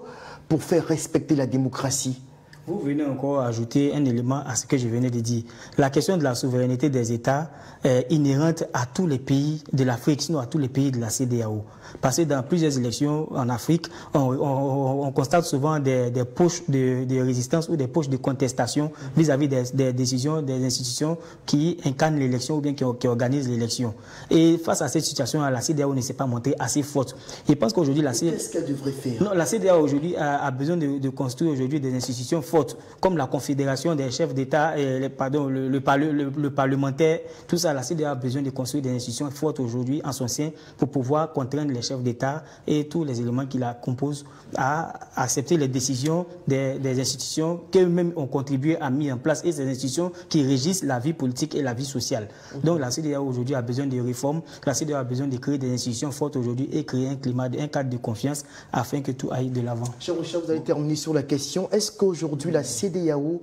pour faire respecter la démocratie? Vous venez encore ajouter un élément à ce que je venais de dire. La question de la souveraineté des États est inhérente à tous les pays de l'Afrique, sinon à tous les pays de la CEDEAO. Parce que dans plusieurs élections en Afrique, on constate souvent des poches de résistance ou des poches de contestation vis-à-vis des décisions des institutions qui incarnent l'élection ou bien qui organisent l'élection. Et face à cette situation, la CEDEAO ne s'est pas montrée assez forte. Je pense qu'aujourd'hui, qu'est-ce qu'elle devrait faire? Non, la CEDEAO aujourd'hui a besoin de construire aujourd'hui des institutions fortes, comme la Confédération des chefs d'État, le parlementaire, tout ça. La CEDEAO a besoin de construire des institutions fortes aujourd'hui en son sein pour pouvoir contraindre les chefs d'État et tous les éléments qui la composent à accepter les décisions des institutions qu'eux-mêmes ont contribué à mettre en place et ces institutions qui régissent la vie politique et la vie sociale. Donc la CEDEAO aujourd'hui a besoin de réformes, la CEDEAO a besoin de créer des institutions fortes aujourd'hui et créer un climat, un cadre de confiance afin que tout aille de l'avant. Cher Richard, vous allez terminer sur la question. Est-ce qu'aujourd'hui la CEDEAO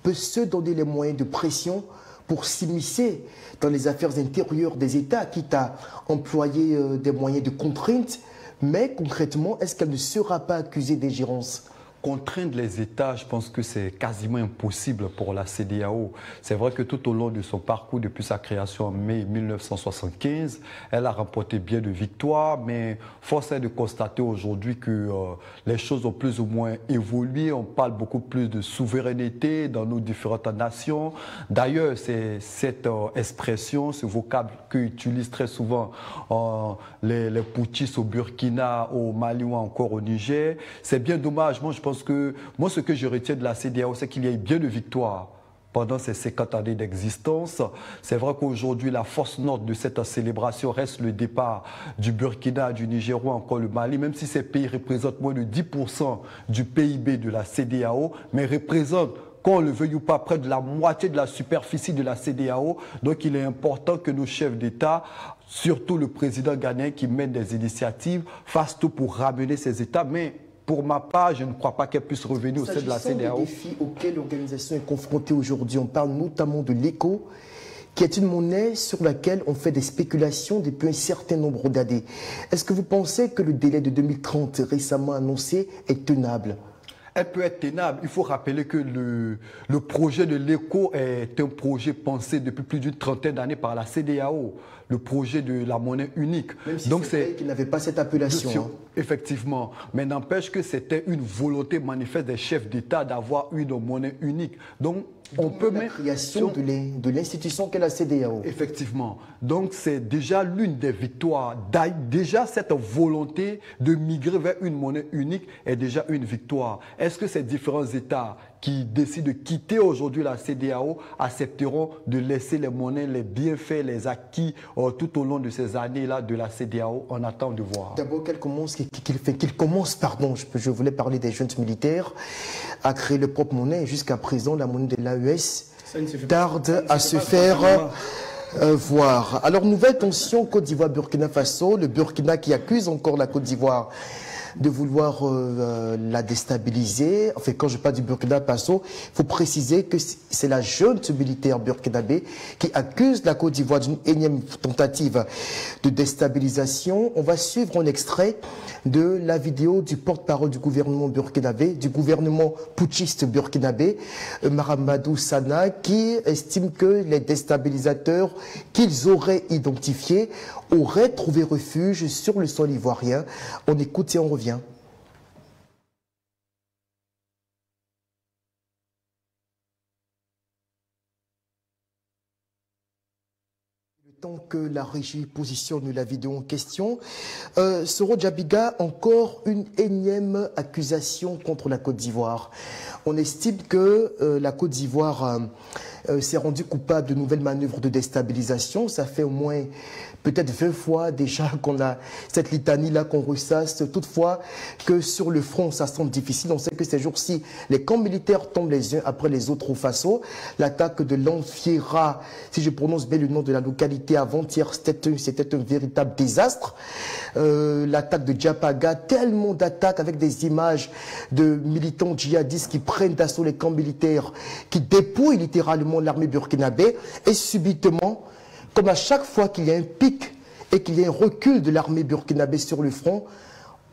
peut se donner les moyens de pression pour s'immiscer dans les affaires intérieures des États, quitte à employer des moyens de contrainte, mais concrètement, est-ce qu'elle ne sera pas accusée d'ingérence? Contraindre les États, je pense que c'est quasiment impossible pour la CEDEAO. C'est vrai que tout au long de son parcours, depuis sa création en mai 1975, elle a remporté bien de victoires, mais force est de constater aujourd'hui que les choses ont plus ou moins évolué. On parle beaucoup plus de souveraineté dans nos différentes nations. D'ailleurs, c'est cette expression, ce vocable qu'utilisent très souvent les putschistes au Burkina, au Mali ou encore au Niger. C'est bien dommage. Moi, je pense que ce que je retiens de la CEDEAO, c'est qu'il y a eu bien de victoires pendant ces 50 années d'existence. C'est vrai qu'aujourd'hui, la force nord de cette célébration reste le départ du Burkina, du Niger ou encore le Mali, même si ces pays représentent moins de 10% du PIB de la CEDEAO, mais représentent, qu'on le veuille ou pas, près de la moitié de la superficie de la CEDEAO. Donc il est important que nos chefs d'État, surtout le président ghanéen qui mène des initiatives, fassent tout pour ramener ces États. Mais pour ma part, je ne crois pas qu'elle puisse revenir au sein de la CEDEAO. Les défis auxquels l'organisation est confrontée aujourd'hui, on parle notamment de l'éco, qui est une monnaie sur laquelle on fait des spéculations depuis un certain nombre d'années. Est-ce que vous pensez que le délai de 2030 récemment annoncé est tenable? Elle peut être tenable. Il faut rappeler que le projet de l'éco est un projet pensé depuis plus d'une trentaine d'années par la CEDEAO, le projet de la monnaie unique. Même si c'est vrai qu'il n'avait pas cette appellation. Effectivement. Mais n'empêche que c'était une volonté manifeste des chefs d'État d'avoir une monnaie unique. Donc, on peut la création de l'institution qu'est la CEDEAO. Effectivement. Donc, c'est déjà l'une des victoires. Déjà, cette volonté de migrer vers une monnaie unique est déjà une victoire. Est-ce que ces différents États qui décident de quitter aujourd'hui la CEDEAO accepteront de laisser les monnaies, les bienfaits, les acquis tout au long de ces années-là de la CEDEAO? On attend de voir. D'abord, qu'il commence, pardon, je voulais parler des jeunes militaires, à créer leur propre monnaie. Jusqu'à présent, la monnaie de l'AES tarde à se faire voir. Alors, nouvelle tension Côte d'Ivoire-Burkina Faso. Le Burkina qui accuse encore la Côte d'Ivoire de vouloir la déstabiliser. Enfin, quand je parle du Burkina Faso, il faut préciser que c'est la junte militaire burkinabé qui accuse la Côte d'Ivoire d'une énième tentative de déstabilisation. On va suivre un extrait de la vidéo du porte-parole du gouvernement burkinabé, du gouvernement putschiste burkinabé, Mahamadou Sana, qui estime que les déstabilisateurs qu'ils auraient identifiés auraient trouvé refuge sur le sol ivoirien. On écoute et on revient. Tant que la régie positionne la vidéo en question, Soro Djabiga, encore une énième accusation contre la Côte d'Ivoire. On estime que la Côte d'Ivoire s'est rendue coupable de nouvelles manœuvres de déstabilisation. Ça fait au moins peut-être 20 fois déjà qu'on a cette litanie-là qu'on ressasse. Toutefois, que sur le front, ça semble difficile. On sait que ces jours-ci, les camps militaires tombent les uns après les autres au Faso. L'attaque de l'Anfiera, si je prononce bien le nom de la localité avant-hier, c'était un véritable désastre. L'attaque de Djapaga, tellement d'attaques avec des images de militants djihadistes qui prennent d'assaut les camps militaires, qui dépouillent littéralement l'armée burkinabé, et subitement, comme à chaque fois qu'il y a un pic et qu'il y a un recul de l'armée burkinabé sur le front,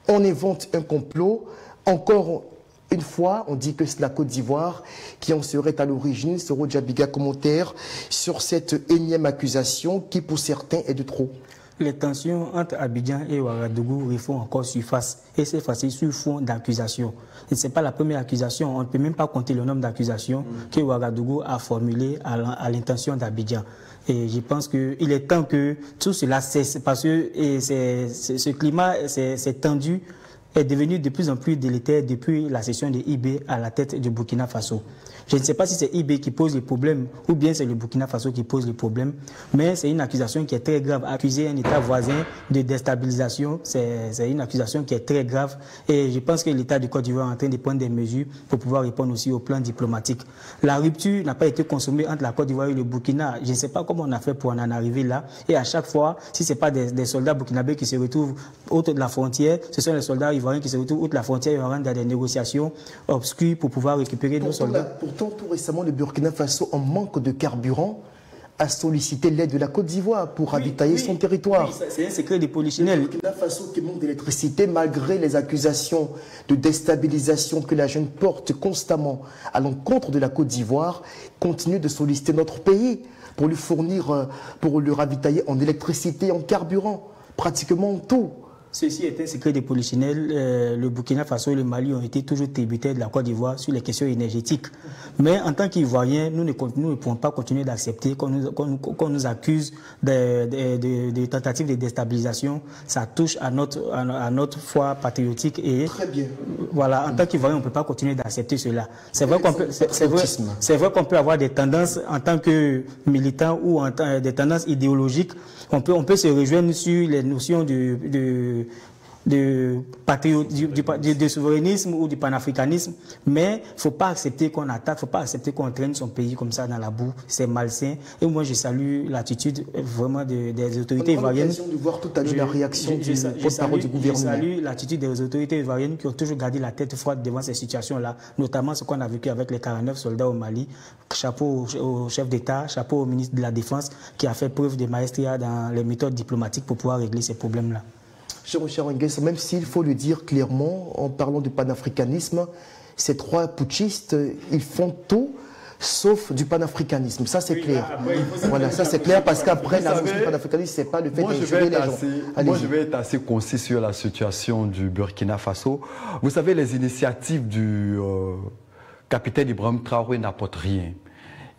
on invente un complot. Encore une fois, on dit que c'est la Côte d'Ivoire qui en serait à l'origine. Soro Djabiga, commentaire sur cette énième accusation qui, pour certains, est de trop. Les tensions entre Abidjan et Ouagadougou refont encore surface, et cette fois-ci sur fond d'accusations. Et ce n'est pas la première accusation, on ne peut même pas compter le nombre d'accusations que Ouagadougou a formulées à l'intention d'Abidjan. Et je pense qu'il est temps que tout cela cesse, parce que ce climat s'est tendu, est devenu de plus en plus délétère depuis la session de IB à la tête du Burkina Faso. Je ne sais pas si c'est IB qui pose les problèmes ou bien c'est le Burkina Faso qui pose les problèmes, mais c'est une accusation qui est très grave. Accuser un État voisin de déstabilisation, c'est une accusation qui est très grave, et je pense que l'État du Côte d'Ivoire est en train de prendre des mesures pour pouvoir répondre aussi au plan diplomatique. La rupture n'a pas été consommée entre la Côte d'Ivoire et le Burkina. Je ne sais pas comment on a fait pour en arriver là, et à chaque fois, si ce n'est pas des soldats burkinabés qui se retrouvent autour de la frontière, ce sont les soldats ivoiriens qui se retrouvent autour de la frontière ivoirienne dans des négociations obscures pour pouvoir récupérer nos soldats. Pourtant, tout récemment, le Burkina Faso, en manque de carburant, a sollicité l'aide de la Côte d'Ivoire pour ravitailler son territoire. Oui, c'est un secret de polichinelle. Le Burkina Faso qui manque d'électricité malgré les accusations de déstabilisation que la jeune porte constamment à l'encontre de la Côte d'Ivoire, continue de solliciter notre pays pour lui fournir, pour le ravitailler en électricité, en carburant, pratiquement tout. Ceci est un secret de polichinelle. Le Burkina Faso et le Mali ont été toujours tributaires de la Côte d'Ivoire sur les questions énergétiques. Mais en tant qu'Ivoiriens, nous ne pouvons pas continuer d'accepter qu'on nous accuse de tentatives de déstabilisation. Ça touche à notre foi patriotique. Et très bien. Voilà, en tant qu'Ivoiriens, on ne peut pas continuer d'accepter cela. C'est vrai qu'on peut avoir des tendances en tant que militant ou des tendances idéologiques. On peut se rejoindre sur les notions de souverainisme ou du panafricanisme, mais il ne faut pas accepter qu'on attaque, il ne faut pas accepter qu'on traîne son pays comme ça dans la boue, c'est malsain. Et moi, je salue l'attitude vraiment des autorités ivoiriennes. On a l'occasion de voir tout à l'heure la réaction du porte-parole du gouvernement. Je salue l'attitude des autorités ivoiriennes qui ont toujours gardé la tête froide devant ces situations-là, notamment ce qu'on a vécu avec les 49 soldats au Mali. Chapeau au chef d'État, chapeau au ministre de la Défense qui a fait preuve de maestria dans les méthodes diplomatiques pour pouvoir régler ces problèmes-là. Cher Nguessan, même s'il faut le dire clairement, en parlant du panafricanisme, ces trois putschistes, ils font tout sauf du panafricanisme. Ça, c'est clair. Voilà, ça, c'est clair parce qu'après, la notion du panafricanisme, ce n'est pas le fait d'injurer les gens. Moi, je vais être assez concis sur la situation du Burkina Faso. Vous savez, les initiatives du capitaine Ibrahim Traoré n'apportent rien.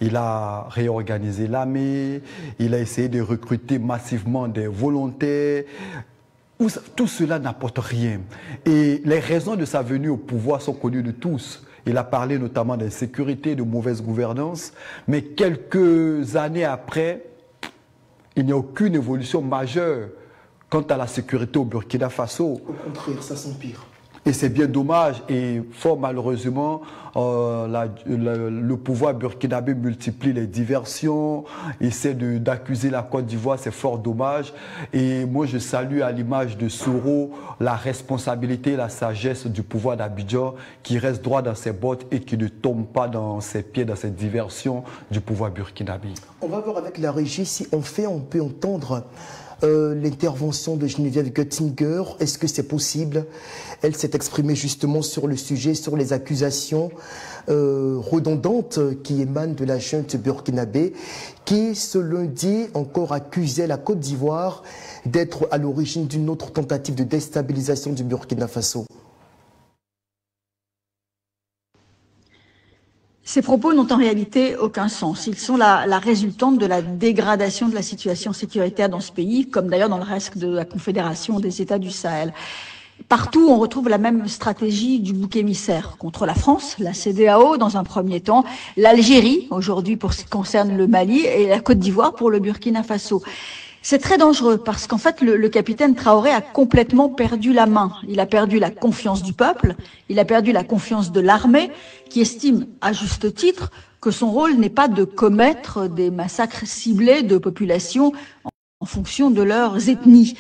Il a réorganisé l'armée, il a essayé de recruter massivement des volontaires. Tout cela n'apporte rien. Et les raisons de sa venue au pouvoir sont connues de tous. Il a parlé notamment d'insécurité, de mauvaise gouvernance. Mais quelques années après, il n'y a aucune évolution majeure quant à la sécurité au Burkina Faso. Au contraire, ça s'empire. Et c'est bien dommage. Et fort malheureusement, le pouvoir burkinabé multiplie les diversions, essaie d'accuser la Côte d'Ivoire, c'est fort dommage. Et moi, je salue à l'image de Soro la responsabilité et la sagesse du pouvoir d'Abidjan qui reste droit dans ses bottes et qui ne tombe pas dans ses pieds, dans cette diversion du pouvoir burkinabé. On va voir avec la régie si on peut entendre l'intervention de Geneviève Göttinger. Est-ce que c'est possible? Elle s'est exprimée justement sur le sujet, sur les accusations redondantes qui émanent de la junte burkinabé qui, ce lundi, encore accusait la Côte d'Ivoire d'être à l'origine d'une autre tentative de déstabilisation du Burkina Faso. Ces propos n'ont en réalité aucun sens. Ils sont la résultante de la dégradation de la situation sécuritaire dans ce pays, comme d'ailleurs dans le reste de la Confédération des États du Sahel. Partout, on retrouve la même stratégie du bouc émissaire contre la France, la CEDEAO dans un premier temps, l'Algérie aujourd'hui pour ce qui concerne le Mali et la Côte d'Ivoire pour le Burkina Faso. C'est très dangereux parce qu'en fait, le capitaine Traoré a complètement perdu la main. Il a perdu la confiance du peuple, il a perdu la confiance de l'armée qui estime, à juste titre, que son rôle n'est pas de commettre des massacres ciblés de populations en fonction de leurs ethnies.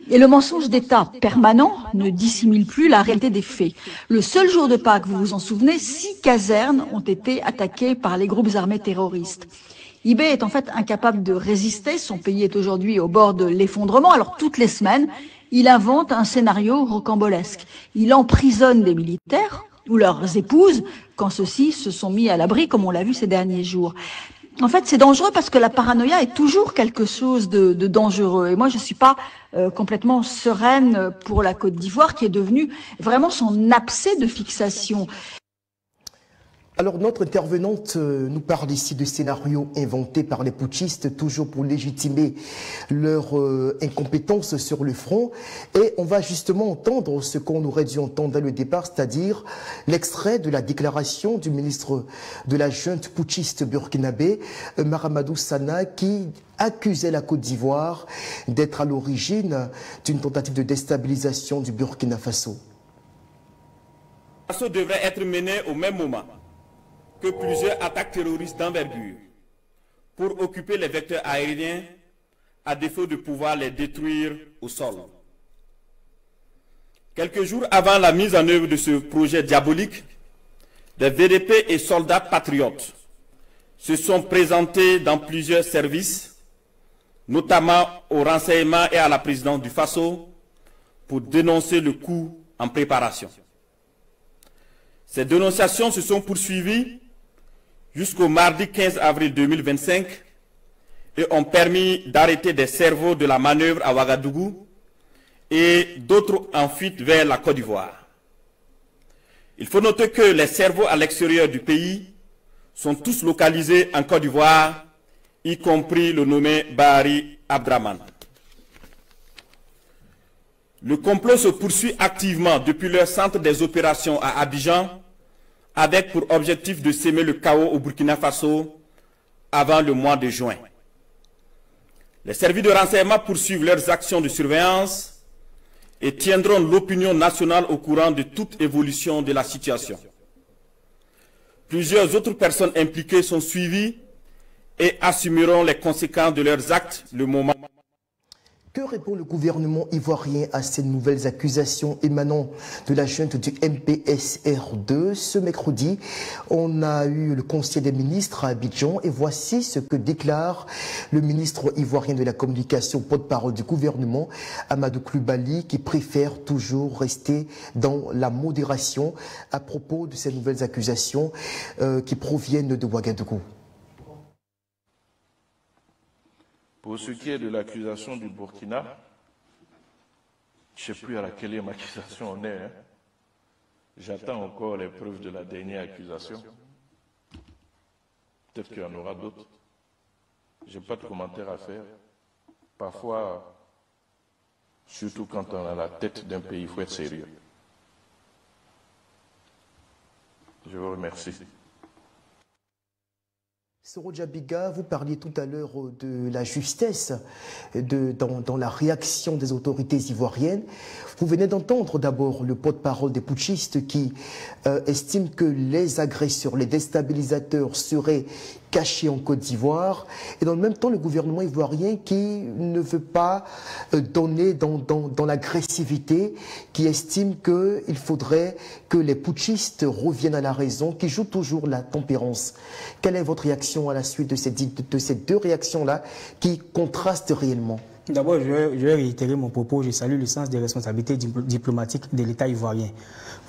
Et le mensonge d'État permanent ne dissimule plus la réalité des faits. Le seul jour de Pâques, vous vous en souvenez, 6 casernes ont été attaquées par les groupes armés terroristes. Ibé est en fait incapable de résister, son pays est aujourd'hui au bord de l'effondrement, alors toutes les semaines, il invente un scénario rocambolesque. Il emprisonne des militaires ou leurs épouses quand ceux-ci se sont mis à l'abri, comme on l'a vu ces derniers jours. En fait, c'est dangereux parce que la paranoïa est toujours quelque chose de dangereux. Et moi, je suis pas complètement sereine pour la Côte d'Ivoire, qui est devenue vraiment son abcès de fixation. Alors, notre intervenante nous parle ici de scénarios inventés par les putschistes, toujours pour légitimer leur incompétence sur le front. Et on va justement entendre ce qu'on aurait dû entendre dès le départ, c'est-à-dire l'extrait de la déclaration du ministre de la junte putschiste burkinabé, Mahamadou Sana, qui accusait la Côte d'Ivoire d'être à l'origine d'une tentative de déstabilisation du Burkina Faso. Faso devrait être mené au même moment que plusieurs attaques terroristes d'envergure pour occuper les vecteurs aériens à défaut de pouvoir les détruire au sol. Quelques jours avant la mise en œuvre de ce projet diabolique, des VDP et soldats patriotes se sont présentés dans plusieurs services, notamment au renseignement et à la présidence du Faso, pour dénoncer le coup en préparation. Ces dénonciations se sont poursuivies jusqu'au mardi 15 avril 2025 et ont permis d'arrêter des cerveaux de la manœuvre à Ouagadougou et d'autres en fuite vers la Côte d'Ivoire. Il faut noter que les cerveaux à l'extérieur du pays sont tous localisés en Côte d'Ivoire, y compris le nommé Bahari Abdraman. Le complot se poursuit activement depuis leur centre des opérations à Abidjan, avec pour objectif de semer le chaos au Burkina Faso avant le mois de juin. Les services de renseignement poursuivent leurs actions de surveillance et tiendront l'opinion nationale au courant de toute évolution de la situation. Plusieurs autres personnes impliquées sont suivies et assumeront les conséquences de leurs actes le moment. Que répond le gouvernement ivoirien à ces nouvelles accusations émanant de la junte du MPSR2? Ce mercredi, on a eu le Conseil des ministres à Abidjan et voici ce que déclare le ministre ivoirien de la communication, porte-parole du gouvernement, Amadou Coulibaly, qui préfère toujours rester dans la modération à propos de ces nouvelles accusations qui proviennent de Ouagadougou. Pour ce qui est de l'accusation du Burkina, je ne sais plus à laquelle accusation on est. Hein. J'attends encore les preuves de la dernière accusation. Peut-être qu'il y en aura d'autres. Je n'ai pas de commentaire à faire. Parfois, surtout quand on a la tête d'un pays, il faut être sérieux. Je vous remercie. Soro Djabiga, vous parliez tout à l'heure de la justesse dans la réaction des autorités ivoiriennes. Vous venez d'entendre d'abord le porte-parole des putschistes qui estime que les agresseurs, les déstabilisateurs seraient cachés en Côte d'Ivoire. Et dans le même temps, le gouvernement ivoirien qui ne veut pas donner dans l'agressivité, qui estime qu'il faudrait que les putschistes reviennent à la raison, qui jouent toujours la tempérance. Quelle est votre réaction à la suite de ces deux réactions-là qui contrastent réellement? D'abord, je vais réitérer mon propos. Je salue le sens des responsabilités diplomatiques de l'État ivoirien.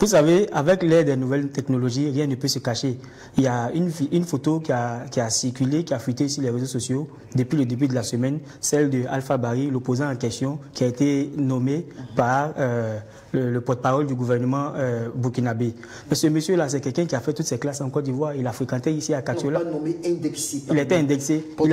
Vous savez, avec l'aide des nouvelles technologies, rien ne peut se cacher. Il y a une photo qui a circulé, qui a fuité sur les réseaux sociaux depuis le début de la semaine, celle de Alpha Bari, l'opposant en question, qui a été nommé par le porte-parole du gouvernement burkinabé. Mais ce monsieur-là, c'est quelqu'un qui a fait toutes ses classes en Côte d'Ivoire. Il a fréquenté ici à Katiola. Il était indexé. Il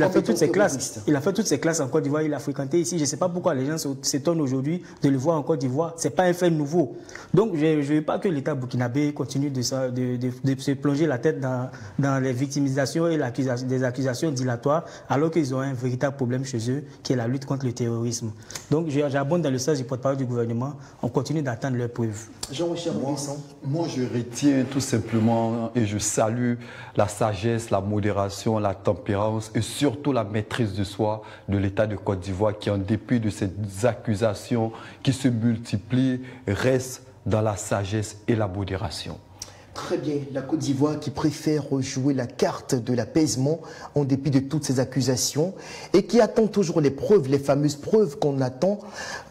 a fait toutes ses classes. Il a fait toutes ses classes en Côte d'Ivoire. Il a fréquenté ici. Je ne sais pas pourquoi les gens s'étonnent aujourd'hui de le voir en Côte d'Ivoire. Ce n'est pas un fait nouveau. Donc, je ne veux pas que l'État burkinabé continue de se plonger la tête dans les victimisations et des accusations dilatoires, alors qu'ils ont un véritable problème chez eux, qui est la lutte contre le terrorisme. Donc, j'abonde dans le sens du porte-parole du gouvernement. On continue d'attendre leurs preuves. Moi, je retiens tout simplement et je salue la sagesse, la modération, la tempérance et surtout la maîtrise de soi de l'État de Côte d'Ivoire qui, en dépit de ces accusations qui se multiplient, reste dans la sagesse et la modération. Très bien, la Côte d'Ivoire qui préfère jouer la carte de l'apaisement en dépit de toutes ces accusations et qui attend toujours les preuves, les fameuses preuves qu'on attend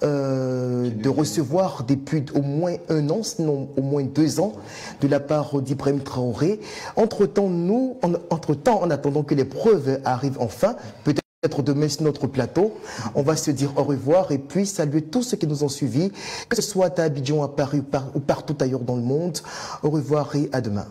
de recevoir depuis au moins 1 an, sinon au moins 2 ans, de la part d'Ibrahim Traoré. Entre-temps, en attendant que les preuves arrivent enfin, peut-être demain sur notre plateau, on va se dire au revoir et puis saluer tous ceux qui nous ont suivis, que ce soit à Abidjan, à Paris ou partout ailleurs dans le monde. Au revoir et à demain.